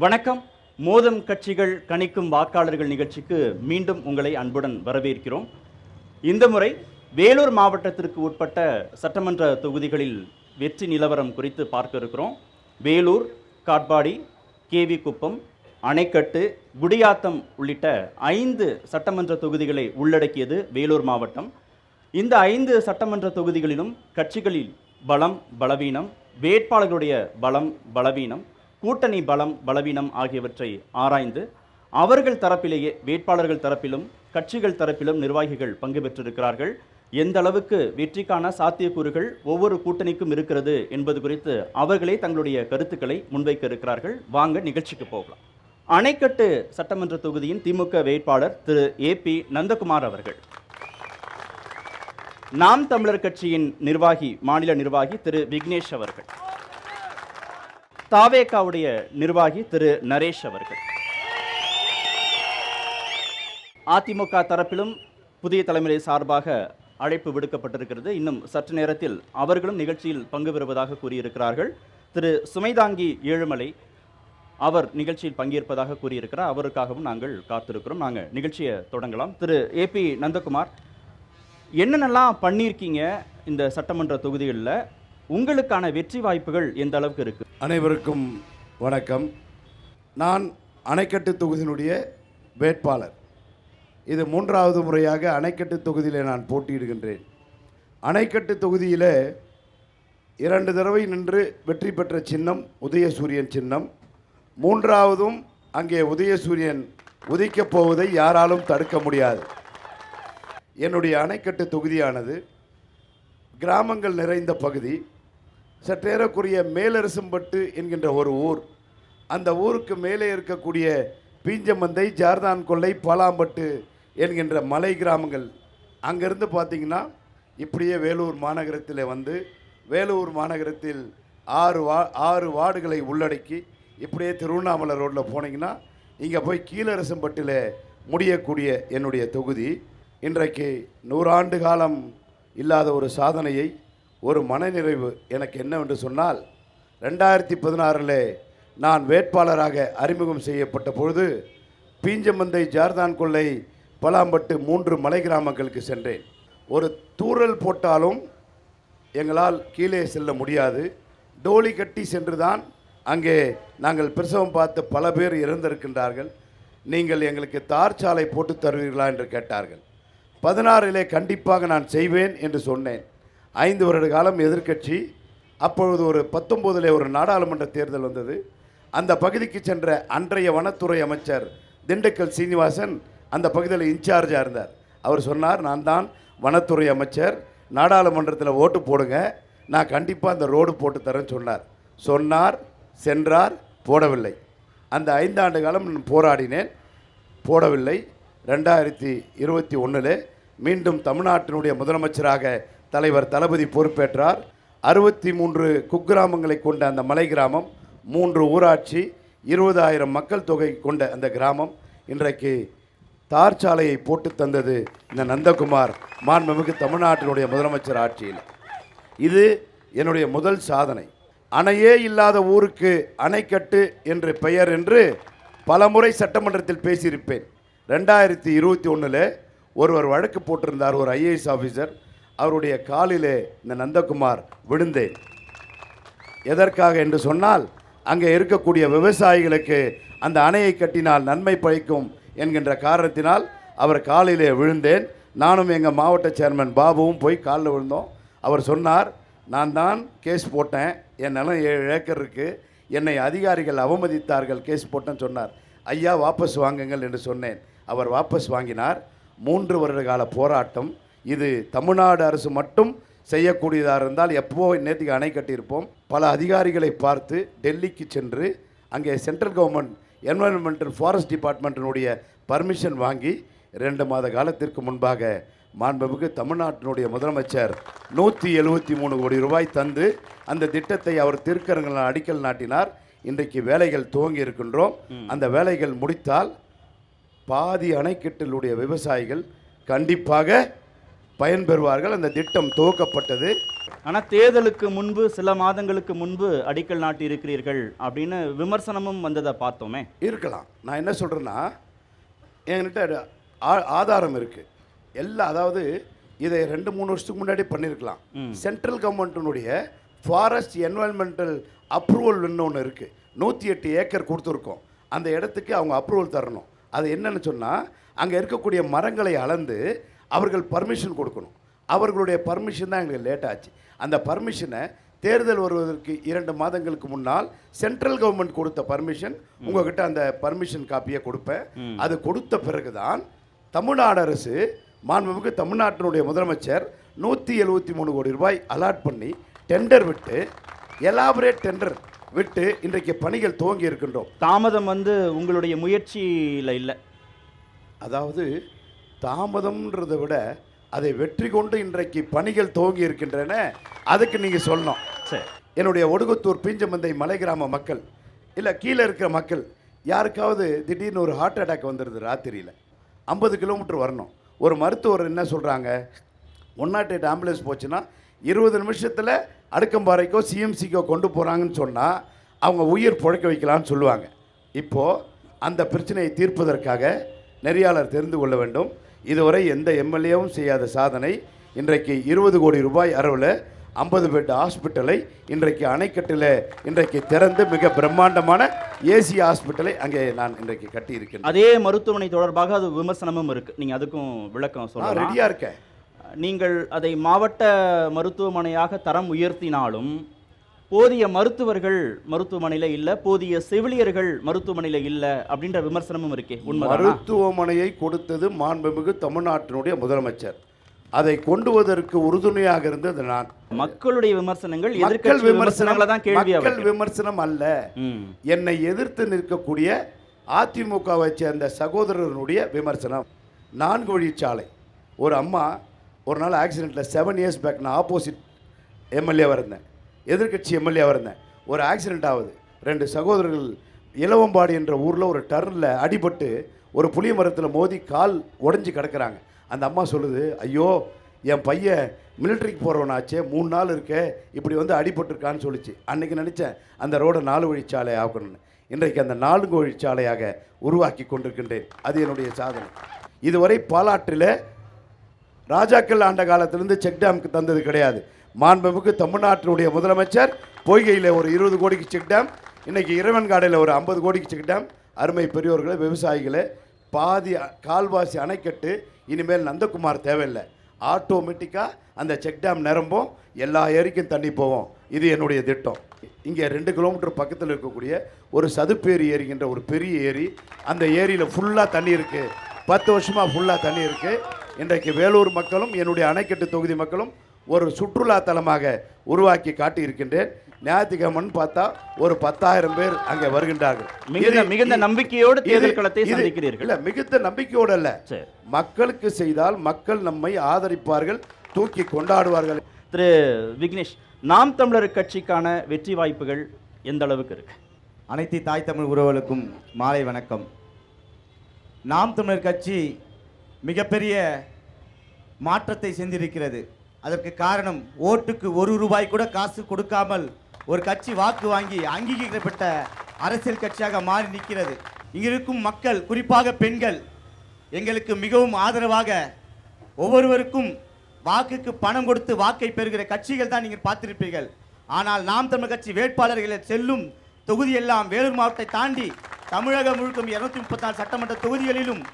வணக்கம். மோதும் கட்சிகள் கணிக்கும் வாக்காளர்கள் நிகழ்ச்சிக்கு மீண்டும் உங்களை அன்புடன் வரவேற்கிறோம். இந்த முறை வேலூர் மாவட்டத்திற்கு உட்பட்ட சட்டமன்ற தொகுதிகளில் வெற்றி நிலவரம் குறித்து பார்க்க இருக்கிறோம். வேலூர், காட்பாடி, கேவி குப்பம், அணைக்கட்டு, குடியாத்தம் உள்ளிட்ட 5 சட்டமன்ற தொகுதிகளை உள்ளடக்கியது வேலூர் மாவட்டம். இந்த 5 சட்டமன்ற தொகுதிகளிலும் கட்சிகளில் பலம், பலவீனம், வேட்பாளர்களுடைய பலம், பலவீனம், கூட்டணி பலம், பலவீனம் ஆகியவற்றை ஆராய்ந்து அவர்கள் தரப்பிலேயே வேட்பாளர்கள் தரப்பிலும் கட்சிகள் தரப்பிலும் நிர்வாகிகள் பங்கு பெற்றிருக்கிறார்கள். எந்த அளவுக்கு வெற்றிக்கான சாத்தியக்கூறுகள் ஒவ்வொரு கூட்டணிக்கும் இருக்கிறது என்பது குறித்து அவர்களே தங்களுடைய கருத்துக்களை முன்வைக்க இருக்கிறார்கள். வாங்க நிகழ்ச்சிக்கு போகலாம். அணைக்கட்டு சட்டமன்ற தொகுதியின் திமுக வேட்பாளர் திரு ஏபி நந்தகுமார் அவர்கள், நாம் தமிழர் கட்சியின் மாநில நிர்வாகி திரு விக்னேஷ் அவர்கள், தாவேகாவுடைய நிர்வாகி திரு நரேஷ் அவர்கள், அதிமுக தரப்பிலும் புதிய தலைமுறை சார்பாக அழைப்பு விடுக்கப்பட்டிருக்கிறது. இன்னும் சற்று நேரத்தில் அவர்களும் நிகழ்ச்சியில் பங்கு பெறுவதாக கூறியிருக்கிறார்கள். திரு சுமைதாங்கி ஏழுமலை அவர் நிகழ்ச்சியில் பங்கேற்பதாக கூறியிருக்கிறார். அவருக்காகவும் நாங்கள் காத்திருக்கிறோம். நாங்கள் நிகழ்ச்சியை தொடங்கலாம். திரு ஏபி நந்தகுமார், என்னென்னலாம் பண்ணியிருக்கீங்க இந்த சட்டமன்ற தொகுதிகளில்? உங்களுக்கான வெற்றி வாய்ப்புகள் எந்த அளவுக்கு இருக்கு? அனைவருக்கும் வணக்கம். நான் அணைக்கட்டு தொகுதியினுடைய வேட்பாளர். இது 3வது முறையாக அணைக்கட்டு தொகுதியில் நான் போட்டியிடுகின்றேன். அணைக்கட்டு தொகுதியில் 2 தடவை நின்று வெற்றி பெற்ற சின்னம் உதயசூரியன் சின்னம். 3வதும் அங்கே உதயசூரியன் உதிக்கப் போவதை யாராலும் தடுக்க முடியாது. என்னுடைய அணைக்கட்டு தொகுதியானது கிராமங்கள் நிறைந்த பகுதி. சற்றேறக்குரிய மேலரசம்பட்டு என்கின்ற ஒரு ஊர். அந்த ஊருக்கு மேலே இருக்கக்கூடிய பீஞ்சமந்தை, ஜார்தான் கொல்லை, பாலாம்பட்டு என்கின்ற மலை கிராமங்கள். அங்கேருந்து பார்த்திங்கன்னா இப்படியே வேலூர் மாநகரத்தில் வந்து வேலூர் மாநகரத்தில் 6 வார்டுகளை உள்ளடக்கி இப்படியே திருவண்ணாமலை ரோட்டில் போனீங்கன்னா இங்கே போய் கீழரசம்பட்டில் முடியக்கூடிய என்னுடைய தொகுதி இன்றைக்கு 100 ஆண்டு காலம் இல்லாத ஒரு சாதனையை, ஒரு மனநிறைவு எனக்கு என்னவென்று சொன்னால், 2016 நான் வேட்பாளராக அறிமுகம் செய்யப்பட்ட பொழுது பீஞ்சமந்தை, ஜார்தான் கொல்லை, பலாம்பட்டு 3 மலை கிராமங்களுக்கு சென்றேன். ஒரு தூறல் போட்டாலும் எங்களால் கீழே செல்ல முடியாது. டோலி கட்டி சென்றுதான் அங்கே நாங்கள் பிரசவம் பார்த்து பல பேர் இறந்திருக்கின்றார்கள். நீங்கள் எங்களுக்கு தார் சாலை போட்டு தருவீர்களா என்று கேட்டார்கள். 16 கண்டிப்பாக நான் செய்வேன் என்று சொன்னேன். 5 வருட காலம் எதிர்க்கட்சி. அப்பொழுது ஒரு 19 ஒரு நாடாளுமன்ற தேர்தல் வந்தது. அந்த பகுதிக்கு சென்ற அன்றைய வனத்துறை அமைச்சர் திண்டுக்கல் சீனிவாசன் அந்த பகுதியில் இன்சார்ஜாக இருந்தார். அவர் சொன்னார், நான் தான் வனத்துறை அமைச்சர், நாடாளுமன்றத்தில் ஓட்டு போடுங்க, நான் கண்டிப்பாக அந்த ரோடு போட்டு தரேன்னு சொன்னார். சென்றார், போடவில்லை. அந்த 5 ஆண்டு காலம் போராடினேன், போடவில்லை. 2021 மீண்டும் தமிழ்நாட்டினுடைய முதலமைச்சராக தலைவர் தளபதி பொறுப்பேற்றார். 63 குக்கிராமங்களை கொண்ட அந்த மலை கிராமம், 3 ஊராட்சி, 20,000 மக்கள் தொகை கொண்ட அந்த கிராமம் இன்றைக்கு தார் சாலையை போட்டு தந்தது இந்த நந்தகுமார் மாண்புமிகு தமிழ்நாட்டினுடைய முதலமைச்சர் ஆட்சியில். இது என்னுடைய முதல் சாதனை. அணையே இல்லாத ஊருக்கு அணைக்கட்டு என்று பெயர் என்று பலமுறை சட்டமன்றத்தில் பேசியிருப்பேன். 2021 ஒருவர் வழக்கு போட்டிருந்தார், ஒரு IAS ஆஃபீஸர். அவருடைய காலிலே இந்த நந்தகுமார் விழுந்தேன். எதற்காக என்று சொன்னால், அங்கே இருக்கக்கூடிய விவசாயிகளுக்கு அந்த அணையை கட்டினால் நன்மை பயக்கும் என்கின்ற காரணத்தினால் அவர் காலிலே விழுந்தேன். நானும் எங்கள் மாவட்ட சேர்மன் பாபுவும் போய் காலில் விழுந்தோம். அவர் சொன்னார், நான் தான் கேஸ் போட்டேன், என் நிலம் 7 ஏக்கர் இருக்குது, என்னை அதிகாரிகள் அவமதித்தார்கள், கேஸ் போட்டேன்னு சொன்னார். ஐயா வாபஸ் வாங்குங்கள் என்று சொன்னேன். அவர் வாபஸ் வாங்கினார். 3 வருட கால போராட்டம். இது தமிழ்நாடு அரசு மட்டும் செய்யக்கூடியதாக இருந்தால் எப்போ நேற்றுக்கு அணை கட்டியிருப்போம். பல அதிகாரிகளை பார்த்து டெல்லிக்கு சென்று அங்கே சென்ட்ரல் கவர்மெண்ட் என்வரன்மெண்டல் ஃபாரஸ்ட் டிபார்ட்மெண்ட்டினுடைய பர்மிஷன் வாங்கி 2 மாத காலத்திற்கு முன்பாக மாண்புமிகு தமிழ்நாட்டினுடைய முதலமைச்சர் 173 கோடி ரூபாய் தந்து அந்த திட்டத்தை அவர் திருக்கரங்கள் அடிக்கல் நாட்டினார். இன்றைக்கு வேலைகள் துவங்கி இருக்கின்றோம். அந்த வேலைகள் முடித்தால் பாதி அணைக்கட்டிலுடைய விவசாயிகள் கண்டிப்பாக பயன்பெறுவார்கள். அந்த திட்டம் துவக்கப்பட்டது. ஆனால் தேர்தலுக்கு முன்பு சில மாதங்களுக்கு முன்பு அடிக்கல் நாட்டி இருக்கிறீர்கள் அப்படின்னு விமர்சனமும் வந்ததை பார்த்தோமே. இருக்கலாம். நான் என்ன சொல்கிறேன்னா, என்கிட்ட ஆதாரம் இருக்குது அதாவது இதை 2-3 வருஷத்துக்கு முன்னாடி பண்ணியிருக்கலாம். சென்ட்ரல் கவர்மெண்ட்டினுடைய ஃபாரஸ்ட் என்வரன்மெண்டல் அப்ரூவல் ஒன்று இருக்குது. 108 ஏக்கர் கொடுத்துருக்கோம். அந்த இடத்துக்கு அவங்க அப்ரூவல் தரணும். அது என்னன்னு சொன்னால், அங்கே இருக்கக்கூடிய மரங்களை அளந்து அவர்கள் பர்மிஷன் கொடுக்கணும். அவர்களுடைய பர்மிஷன் தான் எங்களுக்கு லேட் ஆச்சு. அந்த பர்மிஷனை தேர்தல் வருவதற்கு 2 மாதங்களுக்கு முன்னால் சென்ட்ரல் கவர்மெண்ட் கொடுத்த பர்மிஷன் உங்ககிட்ட அந்த பர்மிஷன் காப்பியை கொடுப்பேன். அது கொடுத்த பிறகுதான் தமிழ்நாடு அரசு, மாண்புமிகு தமிழ்நாட்டினுடைய முதலமைச்சர் 173 கோடி ரூபாய் அலாட் பண்ணி டெண்டர் விட்டு, எலாபரேட் டெண்டர் விட்டு இன்றைக்கு பணிகள் துவங்கி இருக்கின்றோம். தாமதம் உங்களுடைய முயற்சியில் இல்லை. அதாவது தாமதம்ன்றதை விட அதை வெற்றி கொண்டு இன்றைக்கு பணிகள் துவங்கி இருக்கின்றன. அதுக்கு நீங்கள் சொல்லணும். சரி, என்னுடைய ஒடுகுத்தூர் பீஞ்சமந்தை மலை கிராம மக்கள், இல்லை கீழே இருக்கிற மக்கள், யாருக்காவது திடீர்னு ஒரு ஹார்ட் அட்டாக் வந்துடுது ராத்திரியில், 50 கிலோமீட்டர் வரணும். ஒரு மருத்துவர் என்ன சொல்கிறாங்க, 108 ஆம்புலன்ஸ் போச்சுன்னா 20 நிமிஷத்தில் அடுக்கம்பாறைக்கோ சிஎம்சிக்கோ கொண்டு போகிறாங்கன்னு சொன்னால் அவங்க உயிர் பிழைக்க வைக்கலான்னு சொல்லுவாங்க. இப்போது அந்த பிரச்சனையை தீர்ப்பதற்காக நெறியாளர் தெரிந்து கொள்ள வேண்டும். இதுவரை எந்த எம்எல்ஏவும் செய்யாத சாதனை. இன்றைக்கு 20 கோடி ரூபாய் அளவில் 50 பெட் ஹாஸ்பிட்டலை இன்றைக்கு அணைக்கட்டில் இன்றைக்கு திறந்து மிக பிரம்மாண்டமான ஏசி ஹாஸ்பிட்டலை அங்கே நான் இன்றைக்கு கட்டியிருக்கேன். அதே மருத்துவமனை தொடர்பாக அது விமர்சனமும் இருக்குது. நீங்கள் அதுக்கும் விளக்கம் சொல்ல ரெடியாக இருக்கேன். நீங்கள் அதை மாவட்ட மருத்துவமனையாக தரம் உயர்த்தினாலும் போதிய மருத்துவர்கள் மருத்துவமனையில் இல்லை, போதிய செவிலியர்கள் மருத்துவமனையில் இல்லை அப்படின்ற விமர்சனமும் இருக்கே. மருத்துவமனையை கொடுத்தது மாண்புமிகு தமிழ்நாட்டினுடைய முதலமைச்சர். அதை கொண்டுவதற்கு உறுதுணையாக இருந்தது நான். மக்களுடைய விமர்சனங்கள் மக்கள் விமர்சனம் அல்ல. என்னை எதிர்த்து நிற்கக்கூடிய அதிமுகவை சேர்ந்த சகோதரனுடைய விமர்சனம். 4 வழிச்சாலை. ஒரு அம்மா ஒரு நாள் ஆக்சிடெண்ட்டில் 7 இயர்ஸ் பேக், நான் ஆப்போசிட் எம்எல்ஏவாக இருந்தேன், எதிர்கட்சி எம்எல்ஏவாக இருந்தேன். ஒரு ஆக்சிடெண்ட் ஆகுது. 2 சகோதரர்கள் இலவம்பாடி என்ற ஊரில் ஒரு டர்னில் அடிபட்டு ஒரு புளிய மரத்தில் மோதி கால் உடஞ்சி கிடக்கிறாங்க. அந்த அம்மா சொல்லுது, ஐயோ என் பையன் மிலிட்ரிக்கு போகிறவனாச்சே, 3 நாள் இருக்கே, இப்படி அடிபட்டிருக்கான்னு சொல்லிச்சு. அன்றைக்கி நினச்சேன் அந்த ரோடை 4 வழிச்சாலை ஆக்கணும்னு. இன்றைக்கு அந்த 4 வழிச்சாலையாக உருவாக்கி கொண்டிருக்கின்றேன். அது என்னுடைய சாதனை. இதுவரை பாலாற்றில் ராஜாக்கள் ஆண்ட காலத்திலிருந்து செக் டேமுக்கு தந்தது கிடையாது. மாண்புமிகு தமிழ்நாட்டினுடைய முதலமைச்சர் பொய்கையில் ஒரு 20 கோடிக்கு செக் டேம், இன்றைக்கி இறைவன்காடையில் ஒரு 50 கோடிக்கு செக் டேம். அருமை பெரியோர்களே, விவசாயிகளே, பாதி கால்வாசி அணைக்கட்டு இனிமேல் நந்தகுமார் தேவையில்லை. ஆட்டோமேட்டிக்காக அந்த செக் டேம் நிரம்பும், எல்லா ஏரிக்கும் தண்ணி போவோம். இது என்னுடைய திட்டம். இங்கே 2 கிலோமீட்டர் பக்கத்தில் இருக்கக்கூடிய ஒரு சதுப்பேரி ஏரிங்கிற ஒரு பெரிய ஏரி, அந்த ஏரியில் ஃபுல்லாக தண்ணி இருக்குது. 10 வருஷமாக ஃபுல்லாக தண்ணி இருக்குது. இன்றைக்கு வேலூர் மக்களும் என்னுடைய அணைக்கட்டு தொகுதி மக்களும் ஒரு சுற்றுலா தலமாக உருவாக்கி காட்டி இருக்கின்றேன். ஞாயிற்றுக்கிழமைன்னு பார்த்தா ஒரு 10,000 பேர் அங்கே வருகின்றார்கள். மிகுந்த நம்பிக்கையோடு தேர்தல் களத்தை சந்திக்கிறீர்கள். இல்லை, மிகுந்த நம்பிக்கையோடு அல்ல, மக்களுக்கு செய்தால் மக்கள் நம்மை ஆதரிப்பார்கள், தூக்கி கொண்டாடுவார்கள். திரு விக்னேஷ், நாம் தமிழர் கட்சிக்கான வெற்றி வாய்ப்புகள் எந்த அளவுக்கு இருக்கு? அனைத்து தாய் தமிழ் உறவுகளுக்கும் மாலை வணக்கம். நாம் தமிழர் கட்சி மிகப்பெரிய மாற்றத்தை செஞ்சிருக்கிறது. அதற்கு காரணம், ஓட்டுக்கு 1 ரூபாய் கூட காசு கொடுக்காமல் ஒரு கட்சி வாக்கு வாங்கி அங்கீகரிக்கப்பட்ட அரசியல் கட்சியாக மாறி நிற்கிறது. இங்கிருக்கும் மக்கள், குறிப்பாக பெண்கள், எங்களுக்கு மிகவும் ஆதரவாக ஒவ்வொருவருக்கும் வாக்குக்கு பணம் கொடுத்து வாக்கை பெறுகிற கட்சிகள் தான் நீங்கள் பார்த்திருப்பீர்கள். ஆனால் நாம் தமிழர் கட்சி வேட்பாளர்களை செல்லும் தொகுதியெல்லாம் வேலூர் மாவட்டத்தை தாண்டி தமிழகம் முழுக்கும் 234 சட்டமன்ற தொகுதிகளிலும்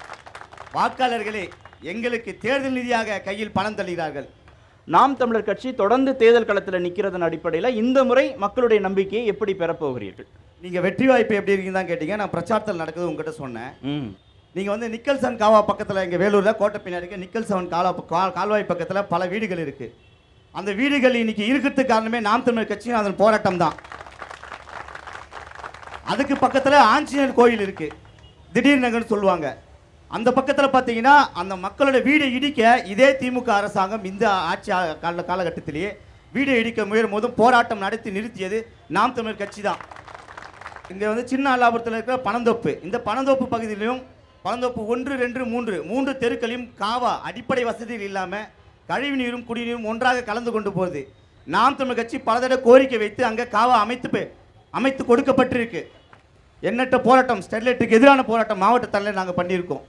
வாக்காளர்களே எங்களுக்கு தேர்தல் நிதியாக கையில் பணம் தள்ளுகிறார்கள். நாம் தமிழர் கட்சி தொடர்ந்து தேர்தல் களத்தில் நிற்கிறதன் அடிப்படையில் இந்த முறை மக்களுடைய நம்பிக்கையை எப்படி பெறப்போகிறீர்கள்? நீங்கள் வெற்றி வாய்ப்பு எப்படி இருக்குன்னு தான் கேட்டீங்க. நான் பிரச்சாரத்தில் நடக்குது உங்ககிட்ட சொன்னேன். நீங்கள் நிக்கல்சன் காவா பக்கத்தில், எங்கள் வேலூரில் கோட்டை பின்னாடி நிக்கல்சன் கால்வாய் பக்கத்தில் பல வீடுகள் இருக்குது. அந்த வீடுகள் இன்னைக்கு இருக்கிறதுக்கு காரணமே நாம் தமிழர் கட்சியும் அதன் போராட்டம் தான். அதுக்கு பக்கத்தில் ஆஞ்சநேயர் கோயில் இருக்குது, திடீர் நகர்னு சொல்லுவாங்க. அந்த பக்கத்தில் பார்த்தீங்கன்னா அந்த மக்களோட வீடை இடிக்க இதே திமுக அரசாங்கம் இந்த ஆட்சி காலகட்டத்திலேயே வீடை இடிக்க முயலும் போதும் போராட்டம் நடத்தி நிறுத்தியது நாம் தமிழர் கட்சி தான். இங்கே சின்ன அல்லாபுரத்தில் இருக்கிற பனந்தோப்பு, இந்த பனந்தோப்பு பகுதியிலையும் பனந்தோப்பு 1, 2, 3 தெருக்களையும் காவா அடிப்படை வசதிகள் இல்லாமல் கழிவு நீரும் குடிநீரும் ஒன்றாக கலந்து கொண்டு போகுது. நாம் தமிழர் கட்சி பல தடவை கோரிக்கை வைத்து அங்கே காவா அமைத்து கொடுக்கப்பட்டிருக்கு. எண்ணற்ற போராட்டம், ஸ்டெர்லைட்டுக்கு எதிரான போராட்டம் மாவட்ட தலைவர் நாங்கள் பண்ணியிருக்கோம்.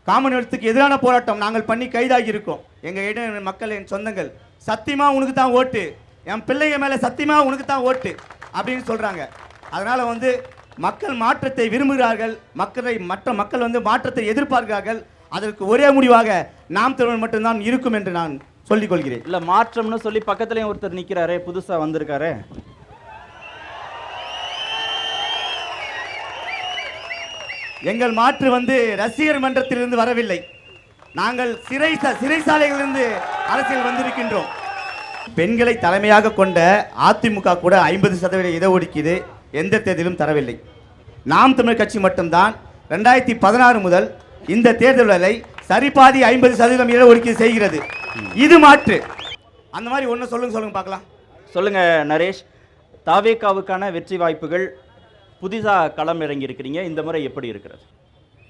காமன்வெல்த்துக்கு எதிரான போராட்டம் நாங்கள் பண்ணி கைதாகி இருக்கோம். எங்கள் மக்கள், என் சொந்தங்கள், சத்தியமா உனக்கு தான் ஓட்டு, என் பிள்ளைங்க மேலே சத்தியமா உனக்கு தான் ஓட்டு அப்படின்னு சொல்கிறாங்க. அதனால் வந்து மக்கள் மாற்றத்தை விரும்புகிறார்கள், மற்ற மக்கள் வந்து மாற்றத்தை எதிர்பார்க்கிறார்கள். அதற்கு ஒரே முடிவாக நாம் தமிழர் மட்டும்தான் இருக்கும் என்று நான் சொல்லிக் கொள்கிறேன். இல்லை, மாற்றம்னு சொல்லி பக்கத்துலேயும் ஒருத்தர் நிற்கிறாரே, புதுசாக வந்திருக்காரு. எங்கள் மாற்று வந்து ரசிகர் மன்றத்திலிருந்து வரவில்லை. நாங்கள் சிறைசாலைகளிலிருந்து அரசியல் வந்திருக்கின்றோம். பெண்களை தலைமையாக கொண்ட அதிமுக கூட 50% இடஒதுக்கீடு எந்த தேர்தலும் தரவில்லை. நாம் தமிழர் கட்சி மட்டும்தான் 2016 முதல் இந்த தேர்தலை சரிபாதி 50% இடஒதுக்கீடு செய்கிறது. இது மாற்று. அந்த மாதிரி ஒன்று சொல்லுங்க பார்க்கலாம். சொல்லுங்க நரேஷ், தாவேகாவுக்கான வெற்றி வாய்ப்புகள், புதிதாக களம் இறங்கி இருக்கிறீங்க, இந்த முறை எப்படி இருக்கிறது?